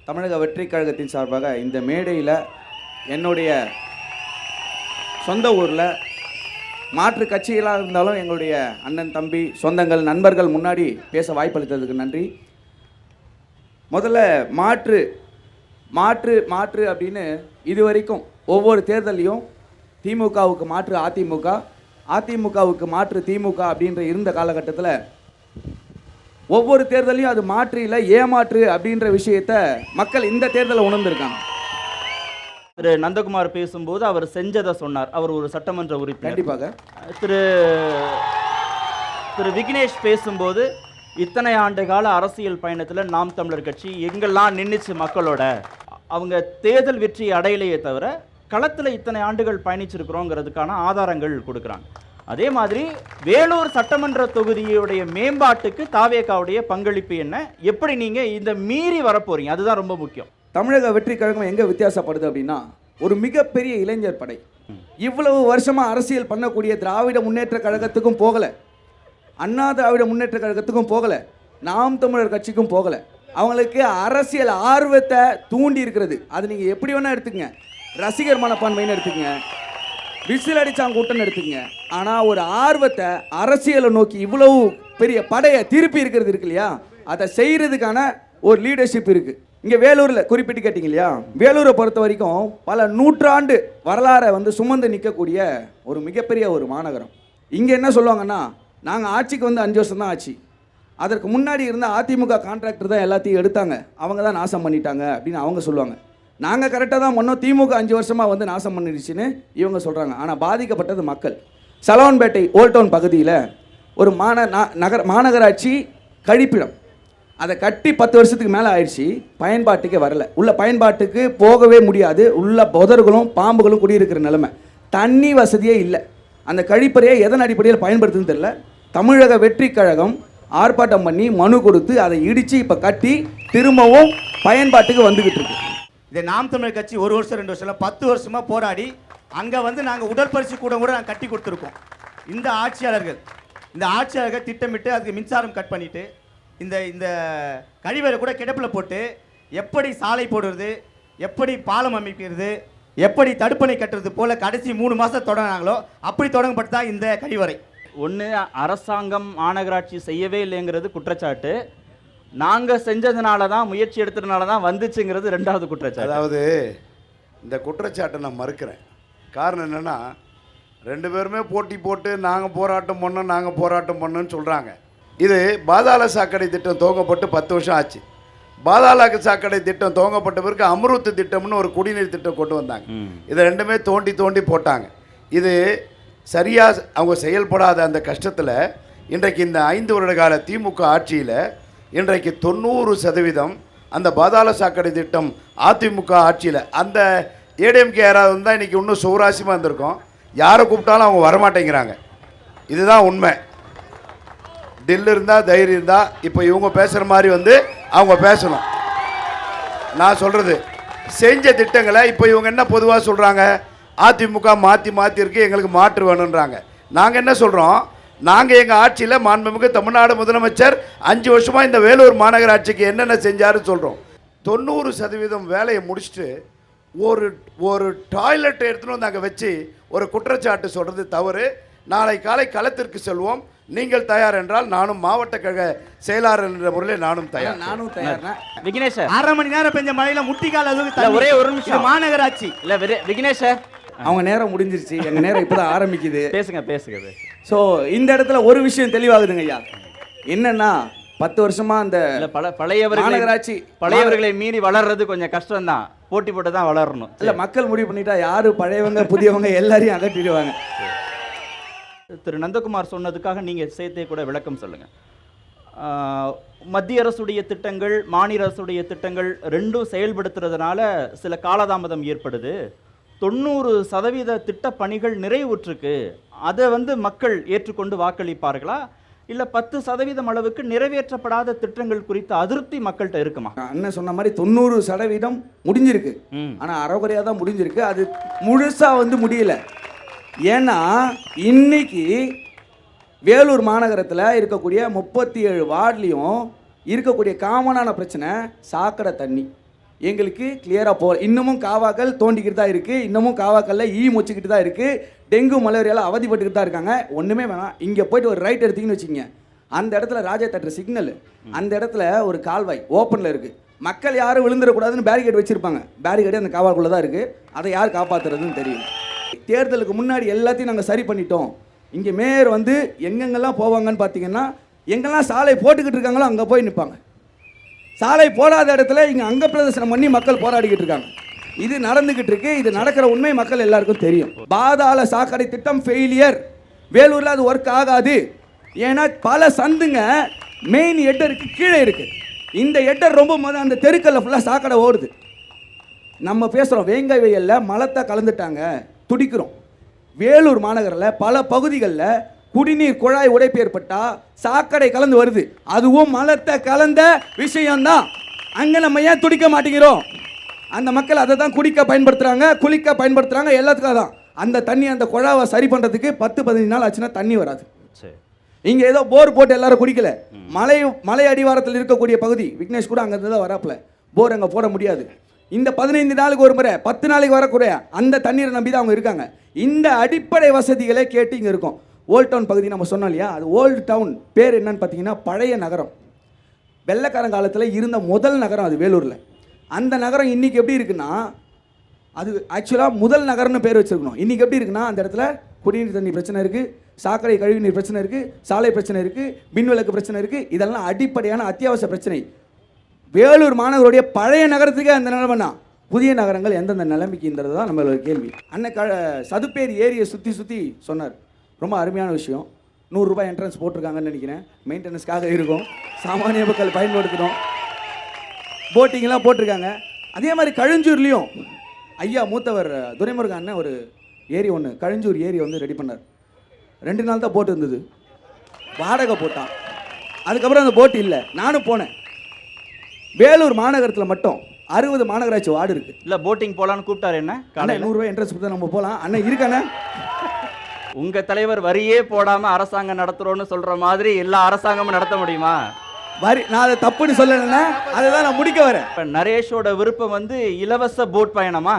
தமிழக வெற்றி கழகத்தின் சார்பாக இந்த மேடையில் என்னுடைய சொந்த ஊரில் மாற்று கட்சிகளாக இருந்தாலும் எங்களுடைய அண்ணன், தம்பி, சொந்தங்கள், நண்பர்கள் முன்னாடி பேச வாய்ப்பளித்ததுக்கு நன்றி. முதல்ல மாற்று மாற்று மாற்று அப்படின்னு இது வரைக்கும் ஒவ்வொரு தேர்தலையும் திமுகவுக்கு மாற்று அதிமுக, அதிமுகவுக்கு மாற்று திமுக அப்படின்ற இருந்த காலகட்டத்தில் ஒவ்வொரு தேர்தலையும் அது மாற்று இல்லை ஏமாற்று அப்படின்ற விஷயத்த மக்கள் இந்த தேர்தலை உணர்ந்திருக்காங்க. திரு நந்தகுமார் பேசும்போது அவர் செஞ்சதை சொன்னார். அவர் ஒரு சட்டமன்ற உறுப்பினர். கண்டிப்பாக. திரு விக்னேஷ் பேசும்போது இத்தனை ஆண்டு கால அரசியல் பயணத்தில் நாம் தமிழர் கட்சி எங்கெல்லாம் நின்றுச்சு மக்களோட, அவங்க தேர்தல் வெற்றி அடையலையே தவிர களத்தில் இத்தனை ஆண்டுகள் பயணிச்சிருக்கிறோங்கிறதுக்கான ஆதாரங்கள் கொடுக்குறாங்க. அதே மாதிரி வேலூர் சட்டமன்ற தொகுதியுடைய மேம்பாட்டுக்கு தாவேகாவுடைய பங்களிப்பு என்ன, எப்படி நீங்கள் இந்த மீறி வரப்போறீங்க, அதுதான் ரொம்ப முக்கியம். தமிழக வெற்றி கழகம் எங்கே வித்தியாசப்படுது அப்படின்னா, ஒரு மிகப்பெரிய இளைஞர் படை. இவ்வளவு வருஷமாக அரசியல் பண்ணக்கூடிய திராவிட முன்னேற்ற கழகத்துக்கும் போகலை, அண்ணா திராவிட முன்னேற்ற கழகத்துக்கும் போகலை, நாம் தமிழர் கட்சிக்கும் போகலை. அவங்களுக்கு அரசியல் ஆர்வத்தை தூண்டி இருக்கிறது. அது நீங்கள் எப்படி வேணால் எடுத்துக்கங்க, ரசிகர் மனப்பான்மைன்னு எடுத்துக்கங்க, விசில் அடிச்சாங்க கூட்டம்னு எடுத்துக்கங்க. ஆனால் ஒரு ஆர்வத்தை அரசியலை நோக்கி இவ்வளவு பெரிய படையை திருப்பி இருக்கிறது இருக்கு இல்லையா, அதை செய்கிறதுக்கான ஒரு லீடர்ஷிப் இருக்குது. இங்கே வேலூரில் குறிப்பிட்டு கேட்டிங்க இல்லையா, வேலூரை பொறுத்த வரைக்கும் பல நூற்றாண்டு வரலாறை வந்து சுமந்து நிற்கக்கூடிய ஒரு மிகப்பெரிய ஒரு மாநகரம். இங்கே என்ன சொல்லுவாங்கன்னா, நாங்கள் ஆட்சிக்கு வந்து 5 வருஷம் தான் ஆச்சு, அதற்கு முன்னாடி இருந்த அதிமுக கான்ட்ராக்டர் தான் எல்லாத்தையும் எடுத்தாங்க, அவங்க தான் நாசம் பண்ணிட்டாங்க அப்படின்னு அவங்க சொல்லுவாங்க. நாங்கள் கரெக்டாக தான் பண்ணோம், திமுக 5 வருஷமாக வந்து நாசம் பண்ணிடுச்சுன்னு இவங்க சொல்கிறாங்க. ஆனால் பாதிக்கப்பட்டது மக்கள். சலவன்பேட்டை ஓல்டவுன் பகுதியில் ஒரு மாநகராட்சி கழிப்பிடம், அதை கட்டி 10 வருஷத்துக்கு மேலே ஆயிடுச்சு, பயன்பாட்டுக்கே வரல, உள்ள பயன்பாட்டுக்கு போகவே முடியாது, உள்ள புதர்களும் பாம்புகளும் குடியிருக்கிற நிலைமை, தண்ணி வசதியே இல்லை. அந்த கழிப்பறையை எதன் அடிப்படையில் பயன்படுத்துன்னு தெரியல. தமிழக வெற்றி கழகம் ஆர்ப்பாட்டம் பண்ணி மனு கொடுத்து அதை இடித்து இப்போ கட்டி திரும்பவும் பயன்பாட்டுக்கு வந்துக்கிட்டு இருக்கு. இதை நாம் தமிழர் கட்சி 1 வருஷம் 2 வருஷம் 10 வருஷமாக போராடி அங்கே வந்து நாங்கள் உடற்பயிற்சி கூட நாங்கள் கட்டி கொடுத்துருக்கோம். இந்த ஆட்சியாளர்கள் திட்டமிட்டு அதுக்கு மின்சாரம் கட் பண்ணிவிட்டு இந்த கழிவறை கூட கிடப்பில் போட்டு எப்படி சாலை போடுறது, எப்படி பாலம் அமைக்கிறது, எப்படி தடுப்பணை கட்டுறது போல கடைசி 3 மாதம் தொடங்கினாங்களோ அப்படி தொடங்கப்பட்டு தான் இந்த கழிவறை. ஒன்று, அரசாங்கம் மாநகராட்சி செய்யவே இல்லைங்கிறது குற்றச்சாட்டு, நாங்கள் செஞ்சதுனால தான், முயற்சி எடுத்ததுனால தான் வந்துச்சுங்கிறது 2வது குற்றச்சாட்டு. அதாவது இந்த குற்றச்சாட்டை நான் மறுக்கிறேன். காரணம் என்னென்னா, 2 பேருமே போட்டி போட்டு நாங்கள் போராட்டம் பண்ணோன்னு சொல்கிறாங்க. இது பாதாள சாக்கடை திட்டம் துவங்கப்பட்டு 10 வருஷம் ஆச்சு. பாதாள சாக்கடை திட்டம் துவங்கப்பட்ட பிறகு அம்ருத் திட்டம்னு ஒரு குடிநீர் திட்டம் கொண்டு வந்தாங்க. இதை 2மே தோண்டி போட்டாங்க. இது சரியாக அவங்க செயல்படாத அந்த கஷ்டத்தில் இன்றைக்கு இந்த 5 வருட கால திமுக ஆட்சியில் இன்றைக்கு 90% அந்த பாதாள சாக்கடை திட்டம் அதிமுக ஆட்சியில், அந்த ஏடிஎம்கே யாராவது இருந்தால் இன்றைக்கி இன்னும் சௌராசியமாக இருந்திருக்கும். யாரை கூப்பிட்டாலும் அவங்க வரமாட்டேங்கிறாங்க. இதுதான் உண்மை. தில் இருந்தால் தைரியம் இருந்தால் இப்போ இவங்க பேசுகிற மாதிரி வந்து அவங்க பேசணும். நான் சொல்கிறது செஞ்ச திட்டங்களை இப்போ இவங்க என்ன பொதுவாக சொல்கிறாங்க, அதிமுக மாற்றி இருக்கு, எங்களுக்கு மாற்று வேணுன்றாங்க. நாங்கள் என்ன சொல்கிறோம், நாங்கள் எங்கள் ஆட்சியில் மாண்புமிகு தமிழ்நாடு முதலமைச்சர் 5 வருஷமாக இந்த வேலூர் மாநகராட்சிக்கு என்னென்ன செஞ்சாருன்னு சொல்கிறோம். 90% வேலையை முடிச்சுட்டு ஒரு ஒரு டாய்லெட் எடுத்துன்னு வந்து அங்கே வச்சு ஒரு குற்றச்சாட்டு சொல்கிறது தவறு. நாளை காலை களத்திற்கு செல்வோம். நீங்கள் தயார் என்றால் நானும் மாவட்ட கழக செயலாளர் என்ற முறையில் நானும் தயார். நானும் தயார்னா விக்னேஷ் சார், 1/2 மணி நேரம் பெஞ்ச மழையில முட்டிக்கால் இல்ல, அளவுக்கு ஒரே ஒரு நிமிஷம். இது மாநகராட்சி. இல்ல விக்னேஷ் சார், அவங்க நேரம் முடிஞ்சிருச்சு, எங்க நேரம் இப்பதான் ஆரம்பிக்குது. பேசுங்க பேசுங்க. ஸோ இந்த இடத்துல ஒரு விஷயம் தெளிவாகுதுங்க ஐயா. என்னன்னா 10 வருஷமா அந்த இல்ல பழையவர்களை மாநகராட்சி பழையவர்களை மீறி வளர்றது கொஞ்சம் கஷ்டம் தான். போட்டி போட்டு தான் வளரணும். இல்ல மக்கள் முடிவு பண்ணிட்டா யாரு பழையவங்க புதியவங்க எல்லாரையும் அகற்றிடுவாங்க. திரு நந்தகுமார் சொன்னதுக்காக நீங்க சேர்த்தே கூட விளக்கம் சொல்லுங்க. மத்திய அரசுடைய திட்டங்கள், மாநில அரசுடைய திட்டங்கள் ரெண்டும் செயல்படுத்துறதுனால சில காலதாமதம் ஏற்படுது. 90% திட்ட பணிகள் நிறைவுற்றிருக்கு. அதை மக்கள் ஏற்றுக்கொண்டு வாக்களிப்பார்களா, இல்ல 10% அளவுக்கு நிறைவேற்றப்படாத திட்டங்கள் குறித்த அதிருப்தி மக்கள்கிட்ட இருக்குமா? அண்ணன் சொன்ன மாதிரி 90% முடிஞ்சிருக்கு. ஆனா அறகுறையா தான் முடிஞ்சிருக்கு. அது முழுசா முடியல. ஏன்னா இன்னைக்கு வேலூர் மாநகரத்தில் இருக்கக்கூடிய 37 வார்டுலையும் இருக்கக்கூடிய காமனான பிரச்சனை சாக்கடை தண்ணி. எங்களுக்கு கிளியராக போகல. இன்னமும் காவாக்கள் தோண்டிக்கிட்டு தான் இருக்குது. இன்னமும் காவாக்கல்ல மொச்சிக்கிட்டு தான் இருக்குது. டெங்கு மலேரியாவில் அவதிப்பட்டுக்கிட்டு தான் இருக்காங்க. ஒன்றுமே வேணாம், இங்கே போயிட்டு ஒரு ரைட் எடுத்தீங்கன்னு வச்சுக்கோங்க, அந்த இடத்துல ராஜா தேட்டர் சிக்னல், அந்த இடத்துல ஒரு கால்வாய் ஓப்பனில் இருக்குது. மக்கள் யாரும் விழுந்துடக்கூடாதுன்னு பேரிகேட் வச்சுருப்பாங்க. பேரிகேடு அந்த காவாக்குள்ளே தான் இருக்குது. அதை யார் காப்பாற்றுறதுன்னு தெரியும். தேர்தலுக்கு முன்னாடி எல்லாத்தையும் நாங்கள் சரி பண்ணிட்டோம். இங்கே மேயர் எங்கெங்கெல்லாம் போவாங்கன்னு பார்த்தீங்கன்னா, எங்கெல்லாம் சாலை போட்டுக்கிட்டு இருக்காங்களோ அங்கே போய் நிற்பாங்க. சாலை போடாத இடத்துல இங்கே அங்க பிரதர்சனம் பண்ணி மக்கள் போராடிக்கிட்டு இருக்காங்க. இது நடந்துகிட்டு இருக்கு. இது நடக்கிற உண்மை மக்கள் எல்லாருக்கும் தெரியும். பாதாள சாக்கடை திட்டம் ஃபெயிலியர். வேலூரில் அது ஒர்க் ஆகாது. ஏன்னா பல சந்துங்க மெயின் ஹெட்டருக்கு கீழே இருக்கு. இந்த ஹெட்டர் ரொம்ப அந்த தெருக்கல்ல ஃபுல்லாக சாக்கடை ஓடுது. நம்ம பேசுகிறோம் வேங்கை வயலில் மலத்தை கலந்துட்டாங்க, துடிக்கிறோம். வேலூர் மாநகரில் பல பகுதிகளில் குடிநீர் குழாய் உடைப்பு ஏற்பட்டா சாக்கடை கலந்து வருது. அதுவும் மலத்தை கலந்த விஷயம்தான். அங்கே நம்ம ஏன் துடிக்க மாட்டேங்கிறோம்? அந்த மக்கள் அதை தான் குடிக்க பயன்படுத்துகிறாங்க, குளிக்க பயன்படுத்துகிறாங்க, எல்லாத்துக்கும் தான். அந்த தண்ணி அந்த குழாவை சரி பண்ணுறதுக்கு 10-15 நாள் ஆச்சுன்னா தண்ணி வராது. இங்கே ஏதோ போர் போட்டு எல்லாரும் குடிக்கல. மலை அடிவாரத்தில் இருக்கக்கூடிய பகுதி, விக்னேஷ் கூட அங்கே தான் வராப்புல, போர் அங்கே போட முடியாது. இந்த 15 நாளுக்கு ஒரு முறை 10 நாளைக்கு வரக்கூடிய அந்த தண்ணீரை நம்பி தான் அவங்க இருக்காங்க. இந்த அடிப்படை வசதிகளை கேட்டு இங்கே இருக்கும். ஓல்ட் டவுன் பகுதி நம்ம சொன்னோம் இல்லையா, அது ஓல்டு டவுன் பேர் என்னன்னு பார்த்தீங்கன்னா பழைய நகரம். வெள்ளைக்காரங்காலத்தில் இருந்த முதல் நகரம் அது வேலூரில். அந்த நகரம் இன்றைக்கி எப்படி இருக்குன்னா, அது ஆக்சுவலாக முதல் நகரம்னு பேர் வச்சுருக்கணும். இன்றைக்கி எப்படி இருக்குன்னா, அந்த இடத்துல குடிநீர் தண்ணி பிரச்சனை இருக்குது, சாக்கடை கழிவுநீர் பிரச்சனை இருக்குது, சாலை பிரச்சனை இருக்குது, மின்விளக்கு பிரச்சனை இருக்குது. இதெல்லாம் அடிப்படையான அத்தியாவசிய பிரச்சனை. வேலூர் மாநகருடைய பழைய நகரத்துக்கே அந்த நிலைமைனா புதிய நகரங்கள் எந்தெந்த நிலைமைக்குன்றது தான் நம்மளோட கேள்வி. அன்னைக்கு சதுப்பேரி ஏரியை சுற்றி சொன்னார். ரொம்ப அருமையான விஷயம். 100 ரூபாய் என்ட்ரன்ஸ் போட்டிருக்காங்கன்னு நினைக்கிறேன். மெயின்டெனன்ஸ்க்காக இருக்கும், சாமானிய மக்கள் பயன்படுத்தணும். போட்டிங்கெல்லாம் போட்டிருக்காங்க. அதே மாதிரி கழுஞ்சூர்லேயும் ஐயா மூத்தவர் துரைமுருகன் அண்ணன் ஒரு ஏரி ஒன்று, கழுஞ்சூர் ஏரி ரெடி பண்ணார். 2 நாள் தான் போட்டு இருந்தது, வாடகை போட்டான். அதுக்கப்புறம் அந்த போட்டு இல்லை. நானும் போனேன். வேலூர் மாநகரத்தில் மட்டும் 60 மாநகராட்சி வார்டு இருக்கு. இல்ல போட்டிங் போலான்னு கூப்பிட்டாரு. என்ன காலையில் 100 ரூபாய் என்ட்ரன்ஸ் கொடுத்தா நம்ம போகலாம். அண்ணன் இருக்கானே, உங்க தலைவர் வரியே போடாம அரசாங்கம் நடத்துறோன்னு சொல்ற மாதிரி எல்லா அரசாங்கமும் நடத்த முடியுமா? வரி நான் அதை தப்புன்னு சொல்லலைன்னா அதை தான் நான் முடிக்க வரேன். இப்போ நரேஷோட விருப்பம் இலவச போட் பயணமா?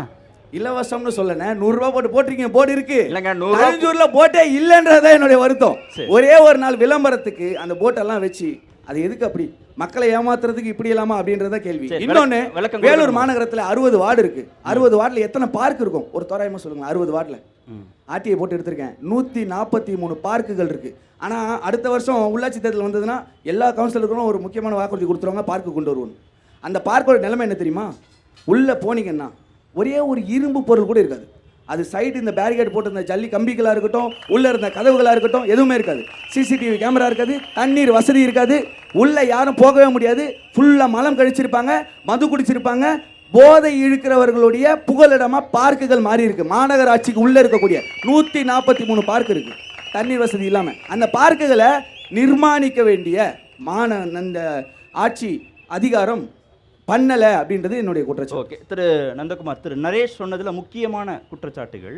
இலவசம்னு சொல்லனே, 100 ரூபாய் போட்டு போட்டிருக்கீங்க, போர்டு இருக்கு. இல்லைங்க, கழுஞ்சூர்ல போட்டே இல்லைன்றதான் என்னுடைய வருத்தம். ஒரே ஒரு நாள் விளம்பரத்துக்கு அந்த போட்டெல்லாம் வச்சு அது எதுக்கு அப்படி மக்களை ஏமாத்துறதுக்கு இப்படி இல்லாமா அப்படின்றத கேள்வி. இன்னொன்னு, வேலூர் மாநகரத்தில் 60 வார்டு இருக்கு. 60 வார்டில் எத்தனை பார்க் இருக்கும் ஒரு தோராயமா சொல்லுங்க. 60 வார்டில் ஆர்டிஐ போட்டு எடுத்திருக்கேன். 143 பார்க்குகள் இருக்கு. ஆனால் அடுத்த வருஷம் உள்ளாட்சி தேர்தல் வந்ததுன்னா எல்லா கவுன்சிலருக்கும் ஒரு முக்கியமான வாக்குறுதி கொடுத்துருவாங்க, பார்க்கு கொண்டு வருவோம். அந்த பார்க்கோட நிலைமை என்ன தெரியுமா? உள்ளே போனீங்கன்னா ஒரே ஒரு இரும்பு பொருள் கூட இருக்காது. அது சைடு இந்த பேரிகேட் போட்டு இந்த ஜல்லி கம்பிகளாக இருக்கட்டும், உள்ளே இருந்த கதவுகளாக இருக்கட்டும், எதுவுமே இருக்காது. சிசிடிவி கேமரா இருக்காது, தண்ணீர் வசதி இருக்காது, உள்ளே யாரும் போகவே முடியாது. ஃபுல்லாக மலம் கழிச்சிருப்பாங்க, மது குடிச்சிருப்பாங்க. போதை இழுக்கிறவர்களுடைய புகலிடமாக பார்க்குகள் மாறி இருக்கு. மாநகராட்சிக்கு உள்ளே இருக்கக்கூடிய 143 பார்க் இருக்கு, தண்ணீர் வசதி இல்லாமல். அந்த பார்க்குகளை நிர்மாணிக்க வேண்டிய அந்த ஆட்சி அதிகாரம் பண்ணலை அப்படின்றது என்னுடைய குற்றச்சாட்டு. ஓகே திரு நந்தகுமார், திரு நரேஷ் சொன்னதில் முக்கியமான குற்றச்சாட்டுகள்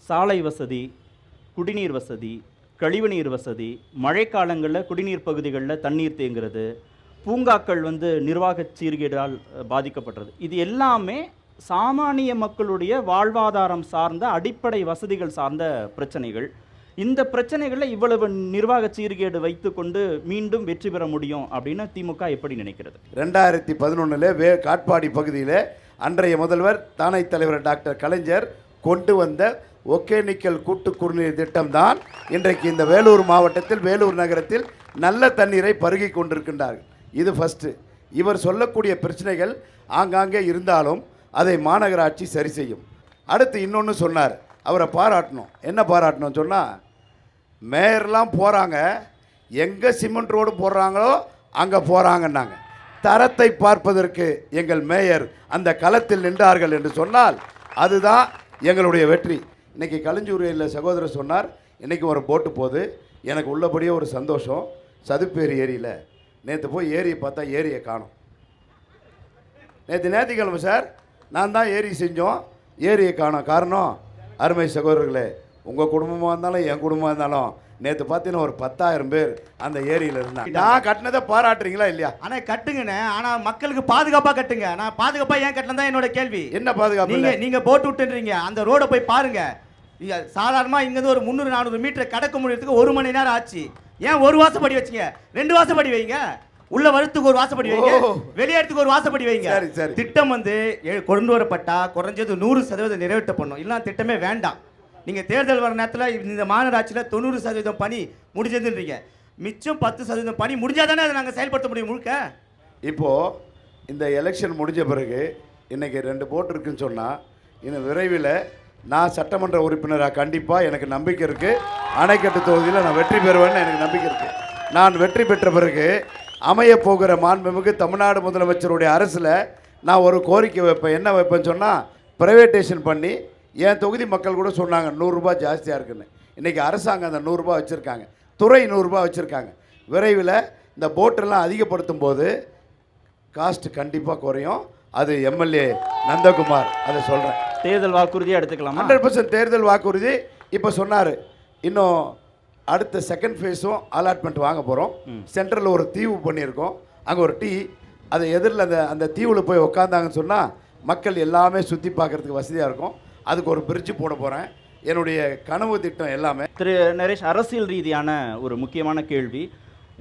சாலை வசதி, குடிநீர் வசதி, கழிவுநீர் வசதி, மழைக்காலங்களில் குடிநீர் பகுதிகளில் தண்ணீர் தேங்குறது, பூங்காக்கள் நிர்வாக சீர்கேடால் பாதிக்கப்படுறது. இது எல்லாமே சாமானிய மக்களுடைய வாழ்வாதாரம் சார்ந்த அடிப்படை வசதிகள் சார்ந்த பிரச்சனைகள். இந்த பிரச்சனைகளில் இவ்வளவு நிர்வாக சீர்கேடு வைத்துக்கொண்டு மீண்டும் வெற்றி பெற முடியும் அப்படின்னு திமுக எப்படி நினைக்கிறது? 2011 காட்பாடி பகுதியில் அன்றைய முதல்வர் தானை தலைவர் டாக்டர் கலைஞர் கொண்டு வந்த ஒகேனக்கல் கூட்டு குடிநீர் திட்டம்தான் இன்றைக்கு இந்த வேலூர் மாவட்டத்தில், வேலூர் நகரத்தில் நல்ல தண்ணீரை பருகி கொண்டிருக்கின்றார்கள். இது ஃபஸ்ட்டு. இவர் சொல்லக்கூடிய பிரச்சனைகள் ஆங்காங்கே இருந்தாலும் அதை மாநகராட்சி சரி செய்யும். அடுத்து இன்னொன்று சொன்னார், அவரை பாராட்டணும். என்ன பாராட்டணும் சொன்னால், மேயர்லாம் போகிறாங்க, எங்கே சிமெண்ட் ரோடு போடுறாங்களோ அங்கே போகிறாங்கன்னாங்க. தரத்தை பார்ப்பதற்கு எங்கள் மேயர் அந்த களத்தில் நின்றார்கள் என்று சொன்னால் அதுதான் எங்களுடைய வெற்றி. இன்றைக்கி களஞ்சூரியில் சகோதரர் சொன்னார், இன்றைக்கி ஒரு போட்டு போகுது. எனக்கு உள்ளபடியே ஒரு சந்தோஷம். சதுப்பேரி ஏரியில் நேற்று போய் ஏரியை பார்த்தா ஏரியை காணோம். ஞாயிற்றுக்கிழமை சார் நான் தான் ஏரி செஞ்சோம், ஏரியை காணோம். காரணம், அருமை சகோதரர்களே, உங்கள் குடும்பமாக இருந்தாலும் என் குடும்பமாக இருந்தாலும் நேற்று பார்த்தீங்கன்னா ஒரு 10,000 பேர் அந்த ஏரியில் இருந்தாங்க. நான் கட்டினதை பாராட்டுறீங்களா இல்லையா? ஆனால் கட்டுங்கண்ணே, ஆனால் மக்களுக்கு பாதுகாப்பாக கட்டுங்க. நான் பாதுகாப்பாக ஏன் கட்டணும் தான் என்னோட கேள்வி. என்ன பாதுகாப்பு? நீங்கள் போட்டு விட்டுன்றீங்க, அந்த ரோடை போய் பாருங்க. சாதாரணமாக இங்கேருந்து ஒரு 300-400 மீட்டர் கடக்க முடியறதுக்கு 1 மணி நேரம் ஆச்சு. ஏன் ஒரு வாசப்படி வச்சிங்க? 2 வாசப்படி வைங்க. உள்ள வரத்துக்கு ஒரு வாசப்படி வைங்க, வெளியேறதுக்கு ஒரு வாசப்படி வைங்க. திட்டம் வந்து கொண்டு வரப்பட்டா குறைஞ்சது 100% நிறைவேற்ற பண்ணும். இல்லைன்னா திட்டமே வேண்டாம். நீங்கள் தேர்தல் வர நேரத்தில் இந்த மாநகராட்சியில் 90% பணி முடிஞ்சதுன்றீங்க. மிச்சம் 10% பணி முடிஞ்சால் தானே அதை நாங்கள் செயல்படுத்த முடியும் முழுக்க. இப்போது இந்த எலெக்ஷன் முடிஞ்ச பிறகு இன்றைக்கி 2 போட் இருக்குன்னு சொன்னால், இன்னும் விரைவில் நான் சட்டமன்ற உறுப்பினராக கண்டிப்பாக எனக்கு நம்பிக்கை இருக்குது. அணைக்கட்டு தொகுதியில் நான் வெற்றி பெறுவேன்னு எனக்கு நம்பிக்கை இருக்குது. நான் வெற்றி பெற்ற பிறகு அமைய போகிற மாண்புமிகு தமிழ்நாடு முதலமைச்சருடைய அரசில் நான் ஒரு கோரிக்கை வைப்பேன். என்ன வைப்பேன்னு சொன்னால், ப்ரைவேட்டேஷன் பண்ணி, என் தொகுதி மக்கள் கூட சொன்னாங்க 100 ரூபாய் ஜாஸ்தியாக இருக்குன்னு. இன்றைக்கி அரசாங்கம் அந்த 100 ரூபாய் வச்சுருக்காங்க, துறை 100 ரூபாய் வச்சுருக்காங்க. விரைவில் இந்த போட்டெல்லாம் அதிகப்படுத்தும் போது காஸ்ட் கண்டிப்பாக குறையும். அது எம்எல்ஏ நந்தகுமார் அதை சொல்கிறேன். தேர்தல் வாக்குறுதியாக எடுத்துக்கலாம். 100% தேர்தல் வாக்குறுதி. இப்போ சொன்னார், இன்னும் அடுத்த செகண்ட் ஃபேஸும் அலாட்மெண்ட் வாங்க போகிறோம். சென்ட்ரலில் ஒரு தீவு பண்ணியிருக்கோம், அங்கே ஒரு அதை எதிரில் அந்த தீவில் போய் உக்காந்தாங்கன்னு சொன்னால் மக்கள் எல்லாமே சுற்றி பார்க்குறதுக்கு வசதியாக இருக்கும். அதுக்கு ஒரு பிரிட்ஜு போட போகிறேன். என்னுடைய கனவு திட்டம் எல்லாமே. திரு நரேஷ், அரசியல் ரீதியான ஒரு முக்கியமான கேள்வி.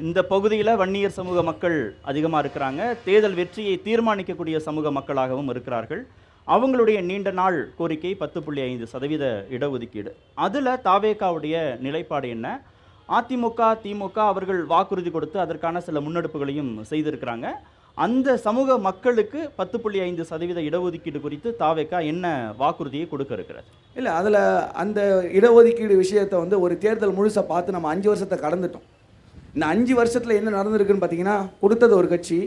இந்த பகுதியில் வன்னியர் சமூக மக்கள் அதிகமாக இருக்கிறாங்க. தேர்தல் வெற்றியை தீர்மானிக்கக்கூடிய சமூக மக்களாகவும் இருக்கிறார்கள். அவங்களுடைய நீண்ட நாள் கோரிக்கை 10.5% இடஒதுக்கீடு. அதில் தாவேகாவுடைய நிலைப்பாடு என்ன? அதிமுக, திமுக அவர்கள் வாக்குறுதி கொடுத்து அதற்கான சில முன்னெடுப்புகளையும் செய்திருக்கிறாங்க. அந்த சமூக மக்களுக்கு 10.5% இடஒதுக்கீடு குறித்து தாவேகா என்ன வாக்குறுதியை கொடுக்க இருக்கிறது? இல்லை, அதில் அந்த இடஒதுக்கீடு விஷயத்தை வந்து ஒரு தேர்தல் முழுசாக பார்த்து நம்ம 5 வருஷத்தை கடந்துட்டோம். இந்த 5 வருஷத்தில் என்ன நடந்திருக்குன்னு பார்த்தீங்கன்னா, கொடுத்தது ஒரு கட்சி,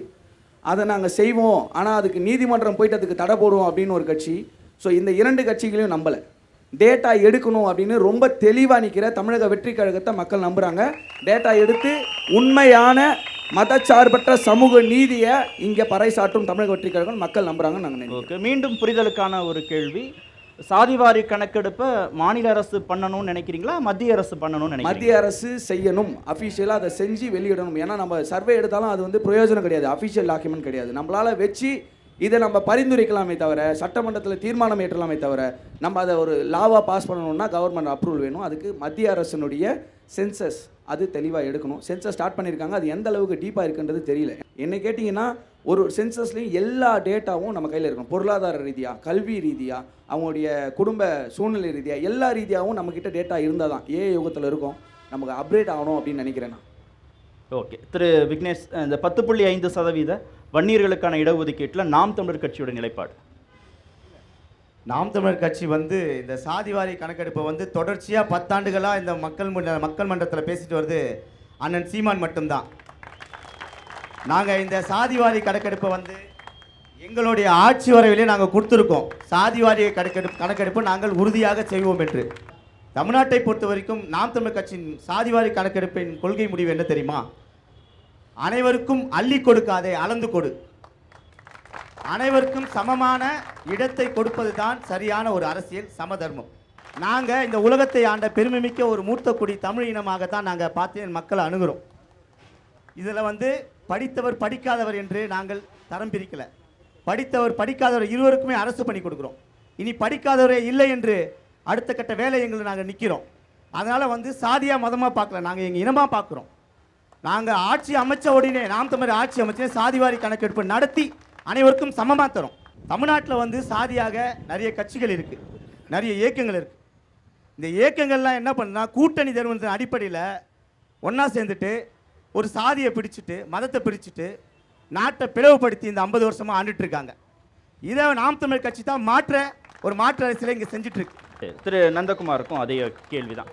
அதை நாங்கள் செய்வோம், ஆனால் அதுக்கு நீதிமன்றம் போயிட்டு அதுக்கு தடை போடுவோம் அப்படின்னு ஒரு கட்சி. ஸோ இந்த 2 கட்சிகளையும் நம்பலை. டேட்டா எடுக்கணும் அப்படின்னு ரொம்ப தெளிவாக நிற்கிற தமிழக வெற்றி கழகத்தை மக்கள் நம்புகிறாங்க. டேட்டா எடுத்து உண்மையான மதச்சார்பற்ற சமூக நீதியை இங்கே பறைசாற்றும் தமிழக வெற்றி கழகம் மக்கள் நம்புகிறாங்கன்னு நாங்கள் நினைக்கிறோம். மீண்டும் புரிதலுக்கான ஒரு கேள்வி. சாதிவாரி கணக்கெடுப்பை மாநில அரசு பண்ணணும்னு நினைக்கிறீங்களா, மத்திய அரசு பண்ணணும்னு நினைக்கிறீங்களா? மத்திய அரசு செய்யணும், அஃபிஷியலாக அதை செஞ்சு வெளியிடணும். ஏன்னா நம்ம சர்வே எடுத்தாலும் அது வந்து பிரயோஜனம் கிடையாது, அஃபிஷியல் டாக்குமெண்ட் கிடையாது. நம்மளால் வச்சு இதை நம்ம பரிந்துரைக்கலாமே தவிர, சட்டமன்றத்தில் தீர்மானம் ஏற்றலாமே தவிர, நம்ம அதை ஒரு லாவாக பாஸ் பண்ணணும்னா கவர்மெண்ட் அப்ரூவல் வேணும். அதுக்கு மத்திய அரசினுடைய சென்சஸ் அது தெளிவாக எடுக்கணும். சென்சஸ் ஸ்டார்ட் பண்ணியிருக்காங்க, அது எந்த அளவுக்கு டீப்பாக இருக்குன்றது தெரியல. என்னை கேட்டிங்கன்னா, ஒரு சென்சஸ்லேயும் எல்லா டேட்டாவும் நம்ம கையில் இருக்கணும். பொருளாதார ரீதியாக, கல்வி ரீதியாக, அவங்களுடைய குடும்ப சூழ்நிலை ரீதியாக, எல்லா ரீதியாகவும் நம்மக்கிட்ட டேட்டா இருந்தால் தான் ஏஐ யுகத்தில் இருக்கும், நமக்கு அப்டேட் ஆகணும் அப்படின்னு நினைக்கிறேன் நான். ஓகே திரு விக்னேஷ், இந்த 10.5% வன்னியர்களுக்கான இடஒதுக்கீட்டில் நாம் தமிழர் கட்சியோட நிலைப்பாடு? நாம் தமிழர் கட்சி வந்து இந்த சாதிவாரி கணக்கெடுப்பை வந்து தொடர்ச்சியாக 10 ஆண்டுகளாக இந்த மக்கள் மன்றத்தில் பேசிட்டு வருது அண்ணன் சீமான் மட்டும்தான். நாங்கள் இந்த சாதிவாரி கணக்கெடுப்பை வந்து எங்களுடைய ஆட்சி வரவிலே நாங்கள் கொடுத்துருக்கோம். சாதிவாரி கணக்கெடுப்பு நாங்கள் உறுதியாக செய்வோம் என்று. தமிழ்நாட்டை பொறுத்த வரைக்கும் நாம் தமிழர் கட்சியின் சாதிவாரி கணக்கெடுப்பின் கொள்கை முடிவு என்ன தெரியுமா? அனைவருக்கும் அள்ளி கொடுக்காதே, அளந்து கொடு. அனைவருக்கும் சமமான இடத்தை கொடுப்பது தான் சரியான ஒரு அரசியல் சமதர்மம். நாங்கள் இந்த உலகத்தை ஆண்ட பெருமைமிக்க ஒரு மூத்த குடி தமிழ் இனமாகத்தான் நாங்கள் பார்த்து மக்களை அணுகிறோம். இதில் வந்து படித்தவர் படிக்காதவர் என்று நாங்கள் தரம் பிரிக்கலை. படித்தவர் படிக்காதவர் இருவருக்குமே அரசு பண்ணி கொடுக்குறோம். இனி படிக்காதவரே இல்லை என்று அடுத்த கட்ட வேலை எங்களை நாங்கள் நிற்கிறோம். அதனால் வந்து சாதியாக மதமாக பார்க்கல, நாங்கள் எங்கள் இனமாக பார்க்குறோம். நாங்கள் ஆட்சி அமைச்ச உடனே நாம் தமிழர் ஆட்சி அமைச்சே சாதிவாரி கணக்கெடுப்பு நடத்தி அனைவருக்கும் சமமாக தரும். தமிழ்நாட்டில் வந்து சாதியாக நிறைய கட்சிகள் இருக்குது, நிறைய இயக்கங்கள் இருக்குது. இந்த இயக்கங்கள்லாம் என்ன பண்ணுன்னா கூட்டணி தருவதன் அடிப்படையில் ஒன்றா சேர்ந்துட்டு ஒரு சாதியை பிடிச்சிட்டு மதத்தை பிரிச்சுட்டு நாட்டை பிளவுபடுத்தி இந்த 50 வருஷமாக ஆண்டுட்டு இருக்காங்க. இதை நாம் தமிழர் கட்சி தான் மாற்று அரசியலை இங்கே செஞ்சுட்டு இருக்கு. திரு நந்தகுமாருக்கும் அதே கேள்விதான்.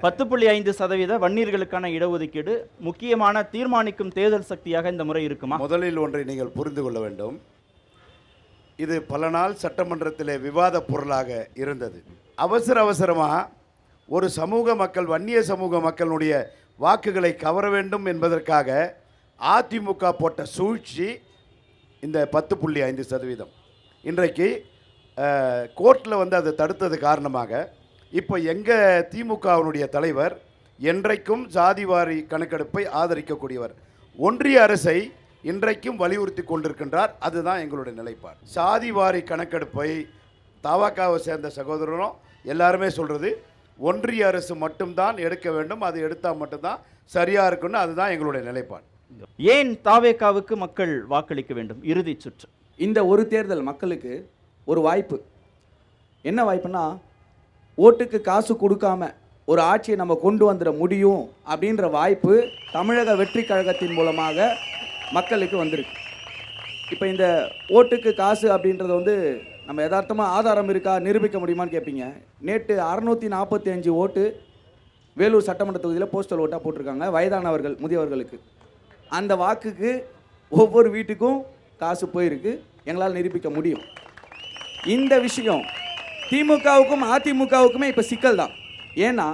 10.5% வன்னியர்களுக்கான இடஒதுக்கீடு முக்கியமான தீர்மானிக்கும் தேர்தல் சக்தியாக இந்த முறை இருக்குமா? முதலில் ஒன்றை நீங்கள் புரிந்து கொள்ள வேண்டும். இது பல நாள் சட்டமன்றத்தில் விவாத பொருளாக இருந்தது. அவசரமாக ஒரு சமூக மக்கள், வன்னிய சமூக மக்களுடைய வாக்குகளை கவர வேண்டும் என்பதற்காக அதிமுக போட்ட சூழ்ச்சி இந்த 10.5%. இன்றைக்கு கோர்ட்டில் வந்து அதை தடுத்தது காரணமாக இப்போ எங்கள் திமுகவினுடைய தலைவர் என்றைக்கும் ஜாதிவாரி கணக்கெடுப்பை ஆதரிக்கக்கூடியவர், ஒன்றிய அரசை இன்றைக்கும் வலியுறுத்தி கொண்டிருக்கின்றார். அதுதான் எங்களுடைய நிலைப்பாடு. சாதிவாரி கணக்கெடுப்பை தவகாவை சேர்ந்த சகோதரரும் எல்லாருமே சொல்கிறது ஒன்றிய அரசு மட்டும்தான் எடுக்க வேண்டும், அது எடுத்தால் மட்டும்தான் சரியாக இருக்குன்னு, அதுதான் எங்களுடைய நிலைப்பாடு. ஏன் தாவேகாவுக்கு மக்கள் வாக்களிக்க வேண்டும்? இறுதி சுற்று இந்த ஒரு தேர்தல் மக்களுக்கு ஒரு வாய்ப்பு. என்ன வாய்ப்புனா, ஓட்டுக்கு காசு கொடுக்காம ஒரு ஆட்சியை நம்ம கொண்டு வந்துட முடியும் அப்படின்ற வாய்ப்பு தமிழக வெற்றி கழகத்தின் மூலமாக மக்களுக்கு வந்திருக்கு. இப்போ இந்த ஓட்டுக்கு காசு அப்படின்றது வந்து நம்ம யதார்த்தமாக ஆதாரம் இருக்கா, நிரூபிக்க முடியுமான்னு கேட்பீங்க. நேற்று 645 ஓட்டு வேலூர் சட்டமன்ற தொகுதியில் போஸ்டல் ஓட்டாக போட்டிருக்காங்க வயதானவர்கள், முதியவர்களுக்கு. அந்த வாக்குக்கு ஒவ்வொரு வீட்டுக்கும் காசு போயிருக்கு, எங்களால் நிரூபிக்க முடியும். இந்த விஷயம் திமுகவுக்கும் அதிமுகவுக்குமே இப்போ சிக்கல் தான். ஏன்னா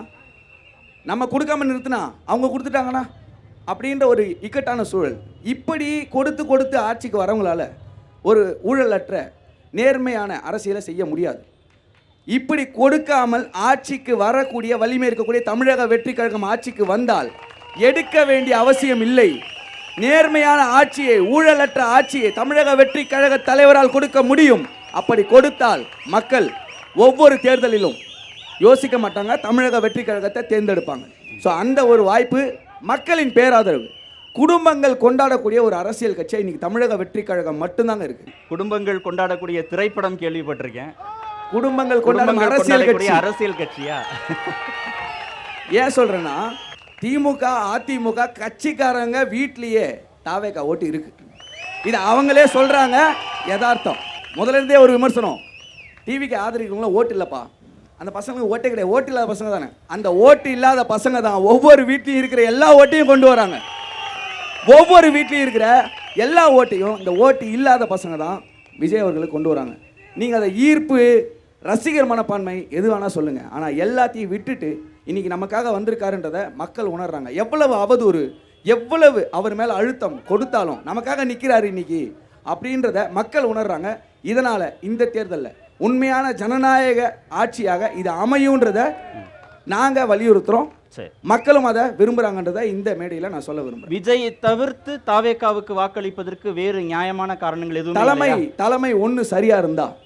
நம்ம கொடுக்காம நிறுத்தினா அவங்க கொடுத்துட்டாங்கன்னா அப்படின்ற ஒரு இக்கட்டான சூழல். இப்படி கொடுத்து ஆட்சிக்கு வரவங்களால ஒரு ஊழலற்ற நேர்மையான அரசியலை செய்ய முடியாது. இப்படி கொடுக்காமல் ஆட்சிக்கு வரக்கூடிய வலிமை இருக்கக்கூடிய தமிழக வெற்றி கழகம் ஆட்சிக்கு வந்தால் எடுக்க வேண்டிய அவசியம் இல்லை. நேர்மையான ஆட்சியை, ஊழலற்ற ஆட்சியை தமிழக வெற்றி கழக தலைவரால் கொடுக்க முடியும். அப்படி கொடுத்தால் மக்கள் ஒவ்வொரு தேர்தலிலும் யோசிக்க மாட்டாங்க, தமிழக வெற்றி கழகத்தை தேர்ந்தெடுப்பாங்க. ஸோ அந்த ஒரு வாய்ப்பு, மக்களின் பேராதரவு, குடும்பங்கள் கொண்டாடக்கூடிய ஒரு அரசியல் கட்சியை இன்னைக்கு தமிழக வெற்றி கழகம் மட்டும்தாங்க இருக்கு. குடும்பங்கள் கொண்டாடக்கூடிய திரைப்படம் கேள்விப்பட்டிருக்கேன். குடும்பங்கள் கொண்டாடும் அரசியல் கட்சியா? ஏன் சொல்றேன்னா, திமுக அதிமுக கட்சிக்காரங்க வீட்லயே தாவேகா ஓட்டு இருக்கு. இது அவங்களே சொல்றாங்க, யதார்த்தம். முதல்ல இருந்தே ஒரு விமர்சனம், டிவிக்கு ஆதரிக்கிறவங்கள ஓட்டு இல்லப்பா, அந்த பசங்களுக்கு ஓட்டே கிடையாது, ஓட்டு இல்லாத பசங்க தானே. அந்த ஓட்டு இல்லாத பசங்க தான் ஒவ்வொரு வீட்லையும் இருக்கிற எல்லா ஓட்டையும் கொண்டு வராங்க. ஒவ்வொரு வீட்லையும் இருக்கிற எல்லா ஓட்டையும் இந்த ஓட்டு இல்லாத பசங்க தான் விஜய் அவர்களுக்கு கொண்டு வராங்க. நீங்கள் அதை ஈர்ப்பு, ரசிகர் மனப்பான்மை எது வேணால் சொல்லுங்கள், ஆனால் எல்லாத்தையும் விட்டுட்டு இன்னைக்கு நமக்காக வந்திருக்காருன்றதை மக்கள் உணர்றாங்க. எவ்வளவு அவதூறு, எவ்வளவு அவர் மேலே அழுத்தம் கொடுத்தாலும் நமக்காக நிற்கிறாரு இன்னைக்கு அப்படின்றத மக்கள் உணர்றாங்க. இதனால் இந்த தேர்தலில் உண்மையான ஜனநாயக ஆட்சியாக இது அமையுன்றதை நாங்கள் வலியுறுத்துகிறோம். மக்களும் அதை விரும்புகிறாங்கன்றதை இந்த மேடையில் நான் சொல்ல விரும்புகிறேன். விஜயை தவிர்த்து தாவேகாவுக்கு வாக்களிப்பதற்கு வேறு நியாயமான காரணங்கள் எதுவும்? தலைமை ஒன்று சரியாக இருந்தால்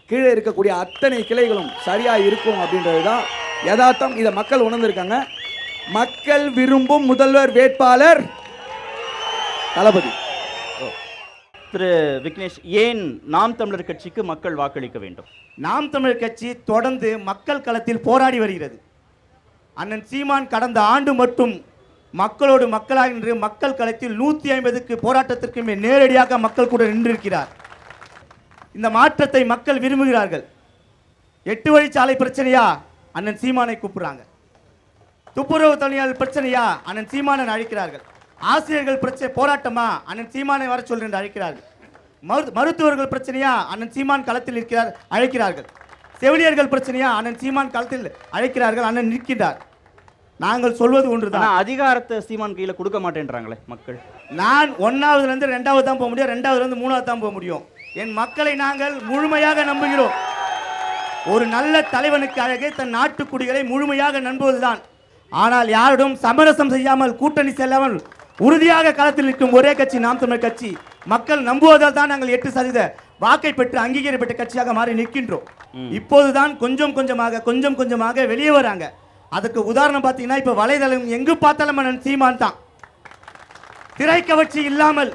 கீழே இருக்கக்கூடிய அத்தனை கிளைகளும் சரியாக இருக்கும் அப்படின்றது தான் யதார்த்தம். இதை மக்கள் உணர்ந்திருக்காங்க. மக்கள் விரும்பும் முதல்வர் வேட்பாளர் தளபதி. திரு விக்னேஷ், ஏன் நாம் தமிழர் கட்சிக்கு மக்கள் வாக்களிக்க வேண்டும்? நாம் தமிழர் கட்சி தொடர்ந்து மக்கள் களத்தில் போராடி வருகிறது. அண்ணன் சீமான் கடந்த ஆண்டு மட்டும் மக்களோடு மக்களாக நின்று மக்கள் களத்தில் 150க்கு போராட்டத்திற்கு மேல் நேரடியாக மக்கள் கூட நின்றிருக்கிறார். இந்த மாற்றத்தை மக்கள் விரும்புகிறார்கள். 8 வழிச்சாலை பிரச்சனையா, அண்ணன் சீமானை கூப்பிடுறாங்க. துப்புரவு தொழிலாளர் பிரச்சனையா, அண்ணன் சீமானை அழைக்கிறார்கள். ஆசிரியர்கள் பிரச்சனை போராட்டமா, அண்ணன் சீமானை வர சொல்லு என்று அழைக்கிறார்கள். மருத்துவர்கள் பிரச்சனையா, அண்ணன் சீமான் களத்தில் இருக்கிறார், அழைக்கிறார்கள். செவிலியர்கள் பிரச்சனையா, அண்ணன் சீமான் களத்தில் அழைக்கிறார்கள், அண்ணன் நிற்கின்றார். நாங்கள் சொல்வது ஒன்றுதான், அதிகாரத்தை சீமான் கையில் கொடுக்க மாட்டேன்றாங்களே மக்கள். நான் 1வதுலேருந்து 2வது தான் போக முடியும், 2வதுலேருந்து 3வது தான் போக முடியும். என் மக்களை நாங்கள் முழுமையாக நம்புகிறோம். ஒரு நல்ல தலைவனுக்கு அழகே தன் நாட்டுக்குடிகளை முழுமையாக நம்புவதுதான். ஆனால் யாரிடம் சமரசம் செய்யாமல், கூட்டணி செல்லாமல் உறுதியாக களத்தில் நிற்கும் ஒரே கட்சி நாம் தமிழர் கட்சி. மக்கள் நம்புவதால் தான் நாங்கள் 8% வாக்கை பெற்று அங்கீகரிக்கப்பட்ட கட்சியாக மாறி நிற்கின்றோம். இப்போதுதான் கொஞ்சம் கொஞ்சமாக வெளியே வராங்க. அதுக்கு உதாரணம் பார்த்தீங்கன்னா இப்ப வலைதளம் எங்கு பார்த்தாலும் அண்ணன் சீமான் தான். திரை கவர்ச்சி இல்லாமல்,